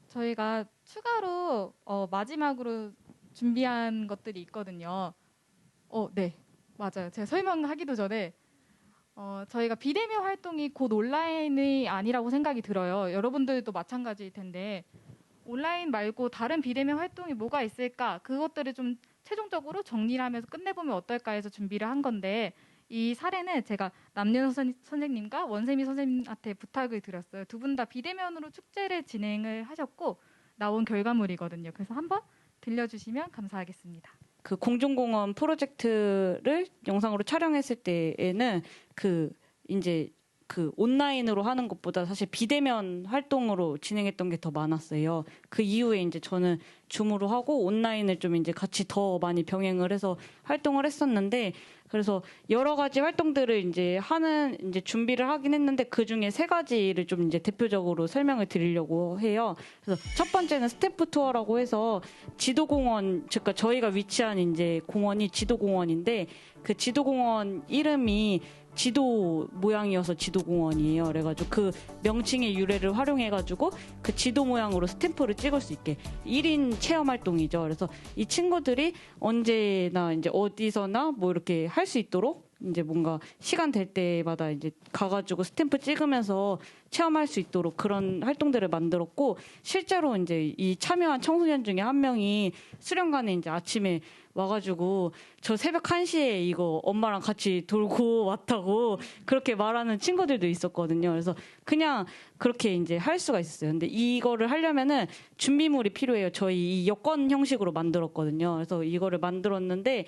저희가 추가로 마지막으로 준비한 것들이 있거든요. 네. 맞아요. 제가 설명하기도 전에 저희가 비대면 활동이 곧 온라인이 아니라고 생각이 들어요. 여러분들도 마찬가지일 텐데 온라인 말고 다른 비대면 활동이 뭐가 있을까? 그것들을 좀 최종적으로 정리를 하면서 끝내보면 어떨까 해서 준비를 한 건데 이 사례는 제가 남윤 선생님과 원세미 선생님한테 부탁을 드렸어요. 두 분 다 비대면으로 축제를 진행을 하셨고 나온 결과물이거든요. 그래서 한번 들려주시면 감사하겠습니다. 그 공중공원 프로젝트를 영상으로 촬영했을 때에는 그 이제 그 온라인으로 하는 것보다 사실 비대면 활동으로 진행했던 게 더 많았어요. 그 이후에 이제 저는 줌으로 하고 온라인을 좀 이제 같이 더 많이 병행을 해서 활동을 했었는데, 그래서 여러 가지 활동들을 이제 하는 이제 준비를 하긴 했는데 그 중에 3가지를 좀 이제 대표적으로 설명을 드리려고 해요. 그래서 첫 번째는 스탬프 투어라고 해서 지도공원, 즉 저희가 위치한 이제 공원이 지도공원인데 그 지도공원 이름이 지도 모양이어서 지도공원이에요. 그래가지고 그 명칭의 유래를 활용해가지고 그 지도 모양으로 스탬프를 찍을 수 있게 1인 체험 활동이죠. 그래서 이 친구들이 언제나 이제 어디서나 뭐 이렇게 할 수 있도록 이제 뭔가 시간 될 때마다 이제 가가지고 스탬프 찍으면서 체험할 수 있도록 그런 활동들을 만들었고, 실제로 이제 이 참여한 청소년 중에 한 명이 수련관에 이제 아침에 와가지고 저 새벽 1시에 이거 엄마랑 같이 돌고 왔다고 그렇게 말하는 친구들도 있었거든요. 그래서 그냥 그렇게 이제 할 수가 있었어요. 근데 이거를 하려면은 준비물이 필요해요. 저희 이 여권 형식으로 만들었거든요. 그래서 이거를 만들었는데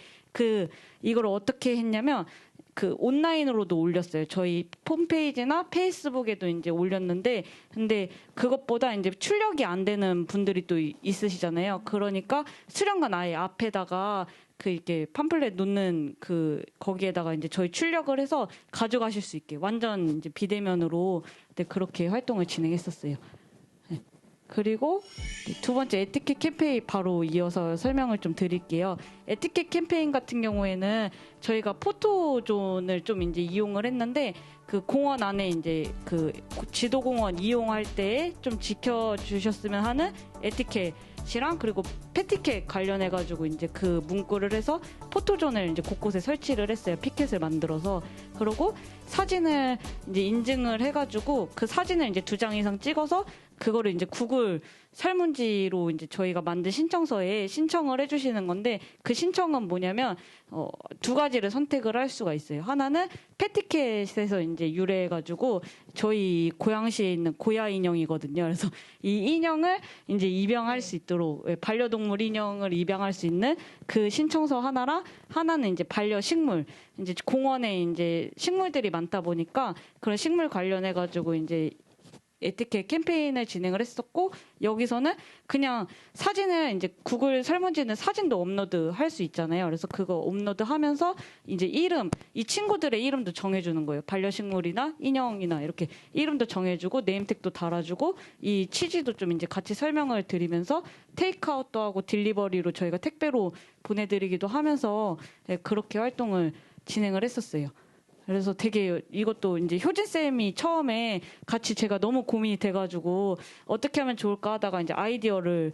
이거를 어떻게 했냐면 그 온라인으로도 올렸어요. 저희 홈페이지나 페이스북에도 이제 올렸는데, 근데 그것보다 이제 출력이 안 되는 분들이 또 있으시잖아요. 그러니까 수련관 아예 앞에다가 그 이렇게 팜플렛 놓는 그 거기에다가 이제 저희 출력을 해서 가져가실 수 있게 완전 이제 비대면으로 그렇게 활동을 진행했었어요. 네. 그리고 두 번째 에티켓 캠페인 바로 이어서 설명을 좀 드릴게요. 에티켓 캠페인 같은 경우에는 저희가 포토존을 좀 이제 이용을 했는데 그 공원 안에 이제 그 지도공원 이용할 때 좀 지켜주셨으면 하는 에티켓이랑 그리고 패티켓 관련해가지고 이제 그 문구를 해서 포토존을 이제 곳곳에 설치를 했어요. 피켓을 만들어서. 그리고 사진을 이제 인증을 해가지고 그 사진을 이제 2장 이상 찍어서 그거를 이제 구글 설문지로 이제 저희가 만든 신청서에 신청을 해주시는 건데, 그 신청은 뭐냐면 2가지를 선택을 할 수가 있어요. 하나는 패티켓에서 이제 유래해가지고 저희 고양시에 있는 고야 인형이거든요. 그래서 이 인형을 이제 입양할 수 있도록 반려동물 인형을 입양할 수 있는 그 신청서 하나랑, 하나는 이제 반려식물, 이제 공원에 이제 식물들이 많다 보니까 그런 식물 관련해가지고 이제 에티켓 캠페인을 진행을 했었고, 여기서는 그냥 사진을 이제 구글 설문지는 사진도 업로드 할 수 있잖아요. 그래서 그거 업로드 하면서 이제 이름, 이 친구들의 이름도 정해주는 거예요. 반려식물이나 인형이나 이렇게 이름도 정해주고 네임택도 달아주고 이 취지도 좀 이제 같이 설명을 드리면서 테이크아웃도 하고 딜리버리로 저희가 택배로 보내드리기도 하면서 그렇게 활동을 진행을 했었어요. 그래서 되게 이것도 이제 효진쌤이 처음에 같이 제가 너무 고민이 돼가지고 어떻게 하면 좋을까 하다가 이제 아이디어를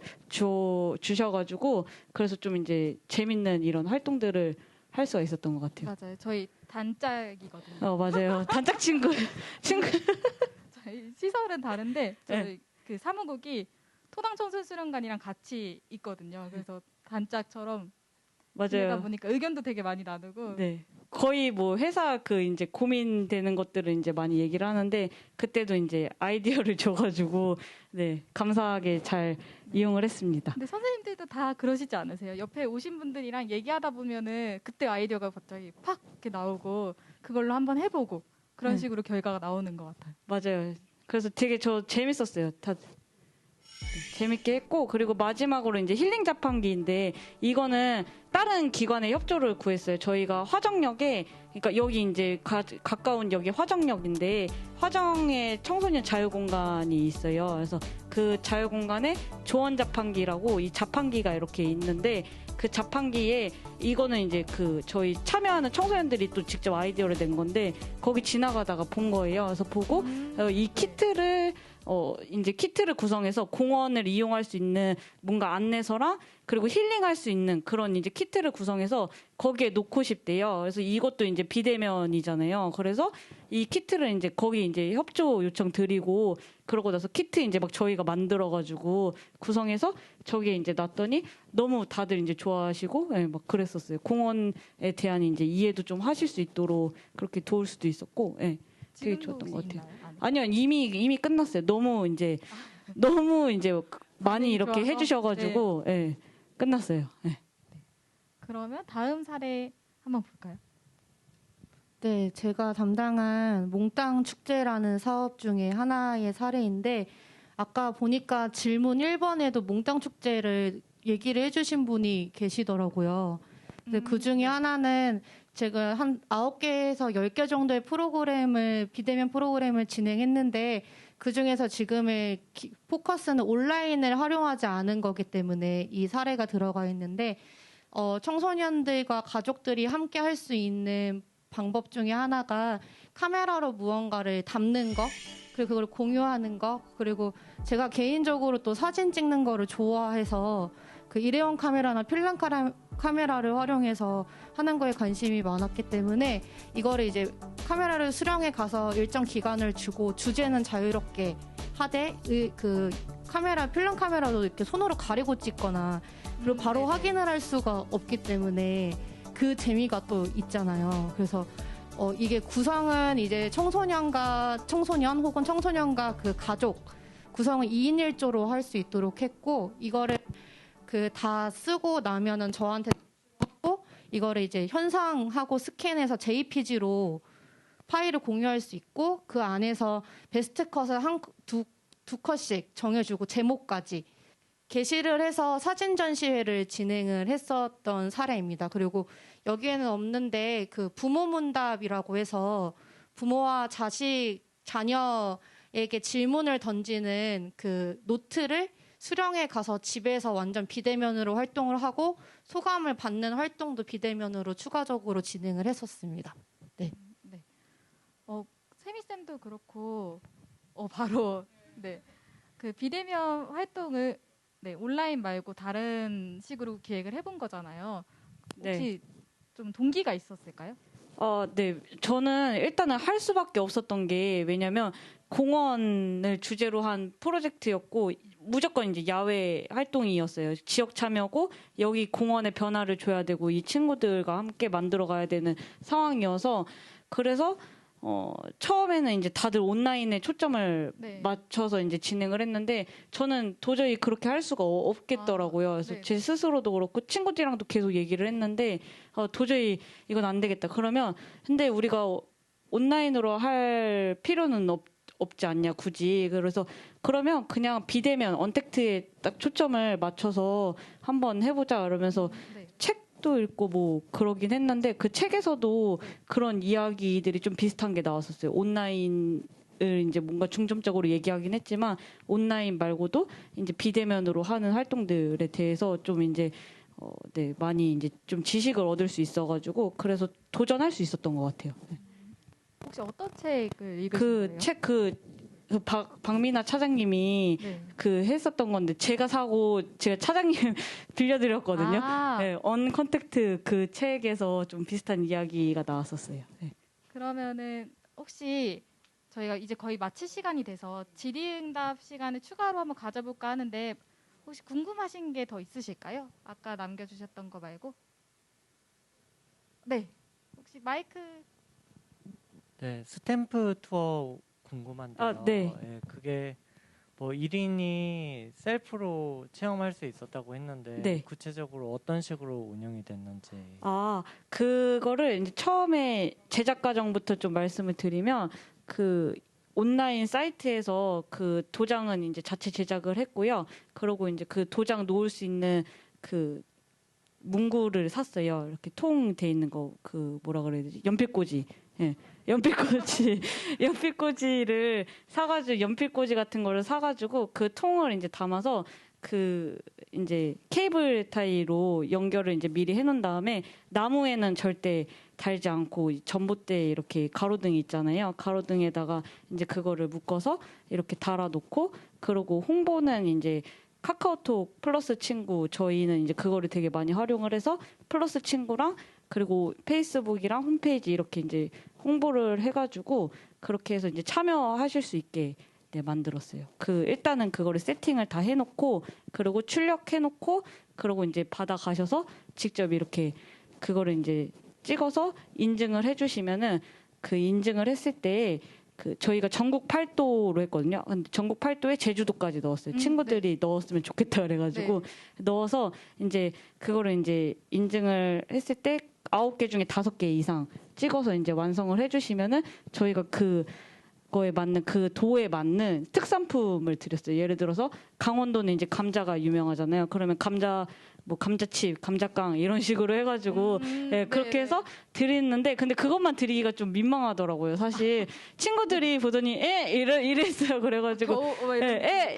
주셔가지고 그래서 좀 이제 재밌는 이런 활동들을 할 수가 있었던 것 같아요. 맞아요. 저희 단짝이거든요. 맞아요. 단짝 친구. 저희 시설은 다른데 저희 그 사무국이 토당청소수련관이랑 같이 있거든요. 그래서 단짝처럼 지내다 보니까 의견도 되게 많이 나누고. 네. 거의 뭐 회사 그 이제 고민되는 것들을 이제 많이 얘기를 하는데 그때도 이제 아이디어를 줘가지고 네 감사하게 잘 이용을 했습니다. 근데 선생님들도 다 그러시지 않으세요? 옆에 오신 분들이랑 얘기하다 보면은 그때 아이디어가 갑자기 팍 이렇게 나오고 그걸로 한번 해보고 그런 식으로 결과가 나오는 것 같아요. 맞아요. 그래서 되게 저 재밌었어요. 다 재밌게 했고, 그리고 마지막으로 이제 힐링 자판기인데 이거는 다른 기관의 협조를 구했어요. 저희가 화정역에, 그러니까 여기 이제 가까운 역이 화정역인데 화정에 청소년 자유공간이 있어요. 그래서 그 자유공간에 조언 자판기라고 이 자판기가 이렇게 있는데 그 자판기에 이거는 이제 그 저희 참여하는 청소년들이 또 직접 아이디어를 낸 건데 거기 지나가다가 본 거예요. 그래서 보고 이 키트를 이제 키트를 구성해서 공원을 이용할 수 있는 뭔가 안내서랑 그리고 힐링할 수 있는 그런 이제 키트를 구성해서 거기에 놓고 싶대요. 그래서 이것도 이제 비대면이잖아요. 그래서 이 키트를 이제 거기 이제 협조 요청 드리고 그러고 나서 키트 이제 막 저희가 만들어가지고 구성해서 저기에 이제 놨더니 너무 다들 이제 좋아하시고 막 그랬었어요. 공원에 대한 이제 이해도 좀 하실 수 있도록 그렇게 도울 수도 있었고, 되게 좋았던 것 같아요. 아니요, 이미 끝났어요. 너무 이제 많이 이렇게 해주셔가지고 끝났어요. 그러면 다음 사례 한번 볼까요? 네, 제가 담당한 몽땅 축제라는 사업 중에 하나의 사례인데 아까 보니까 질문 1번에도 몽땅 축제를 얘기를 해주신 분이 계시더라고요. 근데 그 중에 하나는 제가 한 9개에서 10개 정도의 비대면 프로그램을 진행했는데 그 중에서 지금의 포커스는 온라인을 활용하지 않은 거기 때문에 이 사례가 들어가 있는데 청소년들과 가족들이 함께 할 수 있는 방법 중에 하나가 카메라로 무언가를 담는 거, 그리고 그걸 공유하는 거, 그리고 제가 개인적으로 또 사진 찍는 거를 좋아해서 그 일회용 카메라나 필름 카메라를 활용해서 하는 거에 관심이 많았기 때문에 이거를 이제 카메라를 수령해 가서 일정 기간을 주고 주제는 자유롭게 하되 그 필름 카메라도 이렇게 손으로 가리고 찍거나 그리고 바로 확인을 할 수가 없기 때문에 그 재미가 또 있잖아요. 그래서 이게 구성은 이제 청소년 혹은 청소년과 그 가족 구성을 2인 1조로 할 수 있도록 했고 이거를 다 쓰고 나면은 저한테 주고 이거를 이제 현상하고 스캔해서 JPG로 파일을 공유할 수 있고 그 안에서 베스트 컷을 두 컷씩 정해주고 제목까지 게시를 해서 사진 전시회를 진행을 했었던 사례입니다. 그리고 여기에는 없는데 그 부모 문답이라고 해서 부모와 자녀에게 질문을 던지는 그 노트를 수령해 가서 집에서 완전 비대면으로 활동을 하고 소감을 받는 활동도 비대면으로 추가적으로 진행을 했었습니다. 네. 세미쌤도 그렇고 바로 그 비대면 활동을 온라인 말고 다른 식으로 기획을 해본 거잖아요. 혹시 좀 동기가 있었을까요? 네. 저는 일단은 할 수밖에 없었던 게 왜냐면 공원을 주제로 한 프로젝트였고 무조건 이제 야외 활동이었어요. 지역 참여고 여기 공원에 변화를 줘야 되고 이 친구들과 함께 만들어 가야 되는 상황이어서 그래서 처음에는 이제 다들 온라인에 초점을 맞춰서 이제 진행을 했는데 저는 도저히 그렇게 할 수가 없겠더라고요. 그래서 제 스스로도 그렇고 친구들이랑도 계속 얘기를 했는데 도저히 이건 안 되겠다. 근데 우리가 온라인으로 할 필요는 없지 않냐 굳이. 그래서 그러면 그냥 비대면 언택트에 딱 초점을 맞춰서 한번 해보자 그러면서 책도 읽고 뭐 그러긴 했는데 그 책에서도 그런 이야기들이 좀 비슷한 게 나왔었어요. 온라인을 이제 뭔가 중점적으로 얘기하긴 했지만 온라인 말고도 이제 비대면으로 하는 활동들에 대해서 좀 이제 많이 이제 좀 지식을 얻을 수 있어가지고 그래서 도전할 수 있었던 것 같아요. 혹시 어떤 책을 읽으신 거예요? 책 박미나 차장님이 했었던 건데 제가 사고 제가 차장님 빌려드렸거든요. 언컨택트 그 책에서 좀 비슷한 이야기가 나왔었어요. 그러면은 혹시 저희가 이제 거의 마칠 시간이 돼서 질의응답 시간을 추가로 한번 가져볼까 하는데 혹시 궁금하신 게 더 있으실까요? 아까 남겨주셨던 거 말고. 네. 혹시 마이크. 네, 스탬프 투어 궁금한데요. 그게 뭐 1인이 셀프로 체험할 수 있었다고 했는데 구체적으로 어떤 식으로 운영이 됐는지. 그거를 이제 처음에 제작 과정부터 좀 말씀을 드리면 그 온라인 사이트에서 그 도장은 이제 자체 제작을 했고요. 그리고 이제 그 도장 놓을 수 있는 그 문구를 샀어요. 이렇게 통 돼 있는 거 그 뭐라 그래야 되지? 연필꽂이. 연필꽂이를 사가지고 연필꽂이 같은 거를 사가지고 그 통을 이제 담아서 그 이제 케이블 타이로 연결을 이제 미리 해놓은 다음에 나무에는 절대 달지 않고 전봇대 이렇게 가로등이 있잖아요. 가로등에다가 이제 그거를 묶어서 이렇게 달아놓고 그러고 홍보는 이제 카카오톡 플러스 친구 저희는 이제 그거를 되게 많이 활용을 해서 플러스 친구랑 그리고 페이스북이랑 홈페이지 이렇게 이제 홍보를 해가지고 그렇게 해서 이제 참여하실 수 있게 만들었어요. 일단은 그거를 세팅을 다 해놓고 그리고 출력해놓고 그리고 이제 받아가셔서 직접 이렇게 그거를 이제 찍어서 인증을 해주시면은 그 인증을 했을 때 그 저희가 전국 8도로 했거든요. 근데 전국 8도에 제주도까지 넣었어요. 친구들이 넣었으면 좋겠다 그래가지고 넣어서 이제 그거를 이제 인증을 했을 때 9개 중에 5개 이상 찍어서 이제 완성을 해주시면은 저희가 그거에 맞는 그 도에 맞는 특산품을 드렸어요. 예를 들어서 강원도는 이제 감자가 유명하잖아요. 그러면 뭐 감자칩, 감자깡 이런 식으로 해가지고 그렇게 해서 드리는데 근데 그것만 드리기가 좀 민망하더라고요. 사실 친구들이 보더니 이랬어요. 그래가지고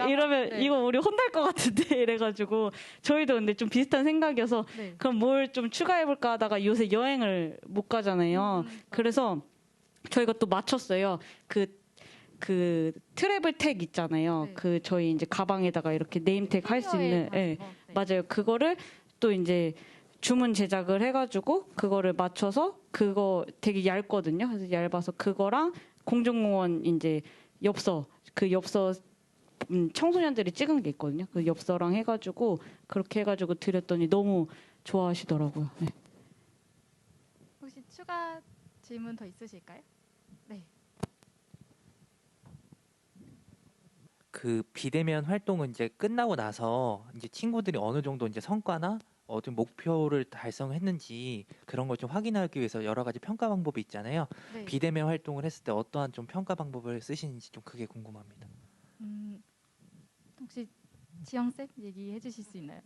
이러면 이거 우리 혼날 것 같은데 이래가지고 저희도 근데 좀 비슷한 생각이어서 그럼 뭘 좀 추가해볼까 하다가 요새 여행을 못 가잖아요. 그래서 저희가 또 맞췄어요. 그 트래블 택 있잖아요. 그 저희 이제 가방에다가 이렇게 네임택 할 수 있는 맞아요. 그거를 또 이제 주문 제작을 해가지고 그거를 맞춰서 그거 되게 얇거든요. 그래서 얇아서 그거랑 공중공원 이제 엽서 청소년들이 찍은 게 있거든요. 그 엽서랑 해가지고 그렇게 해가지고 드렸더니 너무 좋아하시더라고요. 네. 혹시 추가 질문 더 있으실까요? 네. 그 비대면 활동은 이제 끝나고 나서 이제 친구들이 어느 정도 이제 성과나 어떤 목표를 달성했는지 그런 걸 좀 확인하기 위해서 여러 가지 평가 방법이 있잖아요. 네. 비대면 활동을 했을 때 어떠한 좀 평가 방법을 쓰시는지 좀 그게 궁금합니다. 혹시 지영 쌤 얘기해 주실 수 있나요?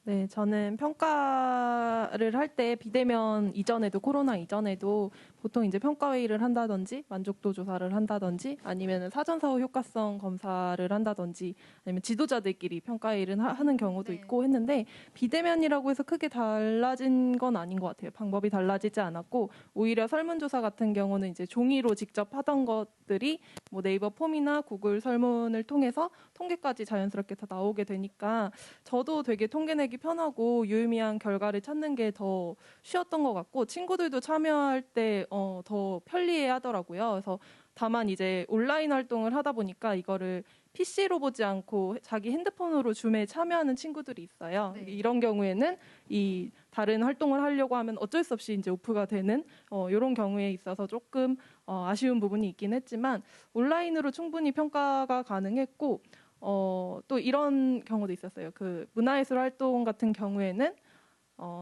네, 저는 평가를 할 때 비대면 이전에도 코로나 이전에도 보통 이제 평가회의를 한다든지 만족도 조사를 한다든지 아니면 사전 사후 효과성 검사를 한다든지 아니면 지도자들끼리 평가회의를 하는 경우도 있고 했는데 비대면이라고 해서 크게 달라진 건 아닌 것 같아요. 방법이 달라지지 않았고 오히려 설문조사 같은 경우는 이제 종이로 직접 하던 것들이 뭐 네이버 폼이나 구글 설문을 통해서 통계까지 자연스럽게 다 나오게 되니까 저도 되게 통계 내기 편하고 유의미한 결과를 찾는 게 더 쉬웠던 것 같고 친구들도 참여할 때 더 편리해 하더라고요. 그래서 다만 이제 온라인 활동을 하다 보니까 이거를 PC로 보지 않고 자기 핸드폰으로 줌에 참여하는 친구들이 있어요. 이런 경우에는 이 다른 활동을 하려고 하면 어쩔 수 없이 이제 오프가 되는 이런 경우에 있어서 조금 아쉬운 부분이 있긴 했지만 온라인으로 충분히 평가가 가능했고 또 이런 경우도 있었어요. 그 문화예술 활동 같은 경우에는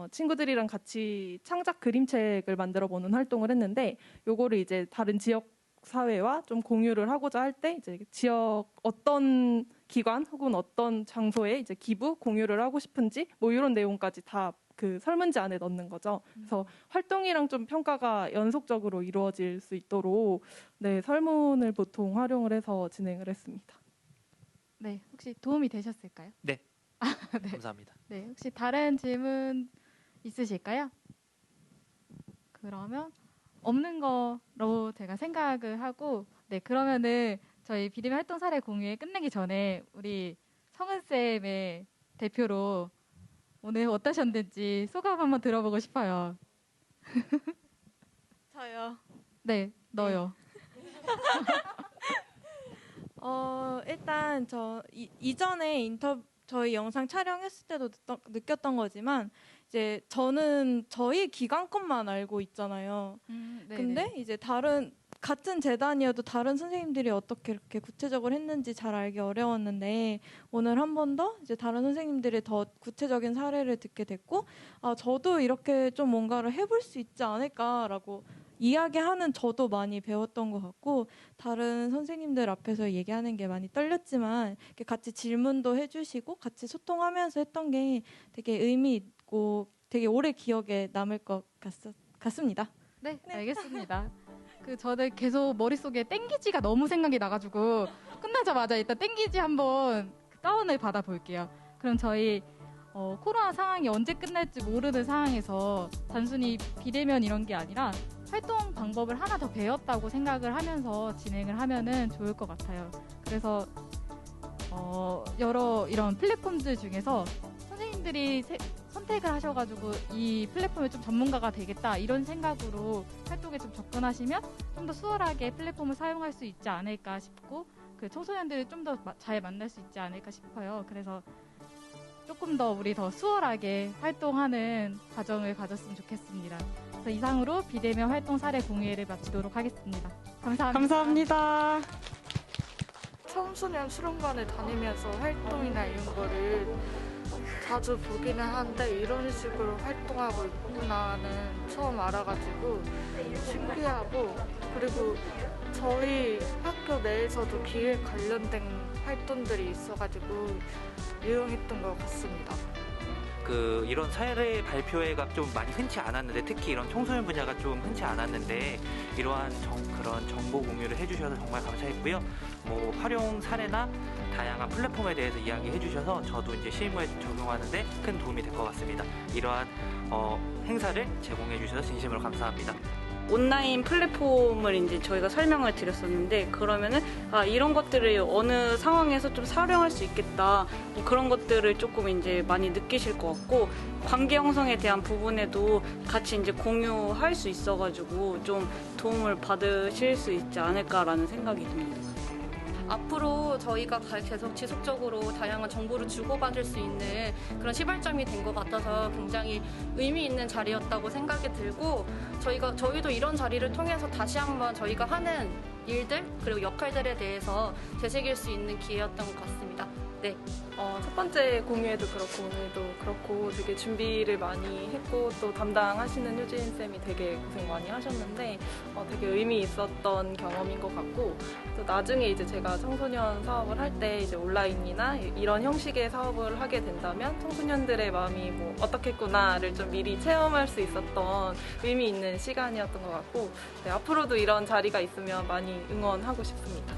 친구들이랑 같이 창작 그림책을 만들어 보는 활동을 했는데 요거를 이제 다른 지역 사회와 좀 공유를 하고자 할 때 이제 지역 어떤 기관 혹은 어떤 장소에 이제 기부 공유를 하고 싶은지 뭐 이런 내용까지 다 그 설문지 안에 넣는 거죠. 그래서 활동이랑 좀 평가가 연속적으로 이루어질 수 있도록 네, 설문을 보통 활용을 해서 진행을 했습니다. 네, 혹시 도움이 되셨을까요? 네. 네. 감사합니다. 네, 혹시 다른 질문 있으실까요? 그러면 없는 거로 제가 생각을 하고 네, 그러면은 저희 비대면 활동 사례 공유회 끝내기 전에 우리 성은 쌤의 대표로 오늘 어떠셨는지 소감 한번 들어보고 싶어요. 저요. 네, 너요. 일단 이전에 저희 영상 촬영했을 때도 느꼈던 거지만 이제 저는 저희 기관 것만 알고 있잖아요. 근데 이제 같은 재단이어도 다른 선생님들이 어떻게 이렇게 구체적으로 했는지 잘 알기 어려웠는데 오늘 한 번 더 이제 다른 선생님들의 더 구체적인 사례를 듣게 됐고 저도 이렇게 좀 뭔가를 해볼 수 있지 않을까라고 이야기하는 저도 많이 배웠던 것 같고 다른 선생님들 앞에서 얘기하는 게 많이 떨렸지만 이렇게 같이 질문도 해주시고 같이 소통하면서 했던 게 되게 의미 있고 되게 오래 기억에 남을 것 같습니다. 네, 알겠습니다. 저는 계속 머릿속에 땡기지가 너무 생각이 나가지고 끝나자마자 일단 땡기지 한번 다운을 받아볼게요. 그럼 저희 코로나 상황이 언제 끝날지 모르는 상황에서 단순히 비대면 이런 게 아니라 활동 방법을 하나 더 배웠다고 생각을 하면서 진행을 하면은 좋을 것 같아요. 그래서 여러 이런 플랫폼들 중에서 선생님들이 선택을 하셔가지고 이 플랫폼에 좀 전문가가 되겠다 이런 생각으로 활동에 좀 접근하시면 좀 더 수월하게 플랫폼을 사용할 수 있지 않을까 싶고 그 청소년들을 좀 더 잘 만날 수 있지 않을까 싶어요. 그래서 조금 더 우리 더 수월하게 활동하는 과정을 가졌으면 좋겠습니다. 그래서 이상으로 비대면 활동 사례 공유회를 마치도록 하겠습니다. 감사합니다. 감사합니다. 청소년 수련관을 다니면서 활동이나 이런 거를 자주 보기는 한데 이런 식으로 활동하고 있구나는 처음 알아가지고 신기하고, 그리고 저희 학교 내에서도 기획 관련된 활동들이 있어가지고 유용했던 것 같습니다. 이런 사례 발표회가 좀 많이 흔치 않았는데, 특히 이런 청소년 분야가 좀 흔치 않았는데 이러한 그런 정보 공유를 해주셔서 정말 감사했고요. 뭐 활용 사례나 다양한 플랫폼에 대해서 이야기해 주셔서 저도 이제 실무에 적용하는데 큰 도움이 될 것 같습니다. 이러한 행사를 제공해 주셔서 진심으로 감사합니다. 온라인 플랫폼을 이제 저희가 설명을 드렸었는데, 그러면은 이런 것들을 어느 상황에서 좀 활용할 수 있겠다, 뭐 그런 것들을 조금 이제 많이 느끼실 것 같고, 관계 형성에 대한 부분에도 같이 이제 공유할 수 있어가지고 좀 도움을 받으실 수 있지 않을까라는 생각이 듭니다. 앞으로 저희가 계속 지속적으로 다양한 정보를 주고받을 수 있는 그런 시발점이 된 것 같아서 굉장히 의미 있는 자리였다고 생각이 들고, 저희도 이런 자리를 통해서 다시 한번 저희가 하는 일들 그리고 역할들에 대해서 되새길 수 있는 기회였던 것 같습니다. 네. 첫 번째 공유에도 그렇고 오늘도 그렇고 되게 준비를 많이 했고, 또 담당하시는 효진쌤이 되게 고생 많이 하셨는데 되게 의미 있었던 경험인 것 같고, 또 나중에 이제 제가 청소년 사업을 할 때 이제 온라인이나 이런 형식의 사업을 하게 된다면 청소년들의 마음이 뭐 어떻겠구나를 좀 미리 체험할 수 있었던 의미 있는 시간이었던 것 같고, 네, 앞으로도 이런 자리가 있으면 많이 응원하고 싶습니다.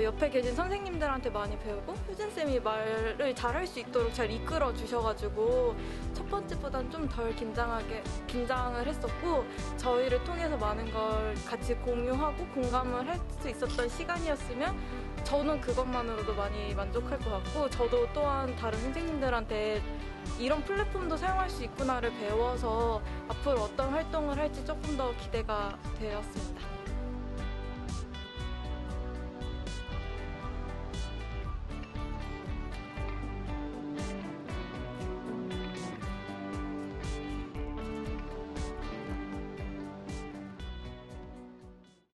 옆에 계신 선생님들한테 많이 배우고 효진쌤이 말을 잘할 수 있도록 잘 이끌어 주셔가지고 첫 번째보다는 좀 덜 긴장을 했었고, 저희를 통해서 많은 걸 같이 공유하고 공감을 할 수 있었던 시간이었으면 저는 그것만으로도 많이 만족할 것 같고, 저도 또한 다른 선생님들한테 이런 플랫폼도 사용할 수 있구나를 배워서 앞으로 어떤 활동을 할지 조금 더 기대가 되었습니다.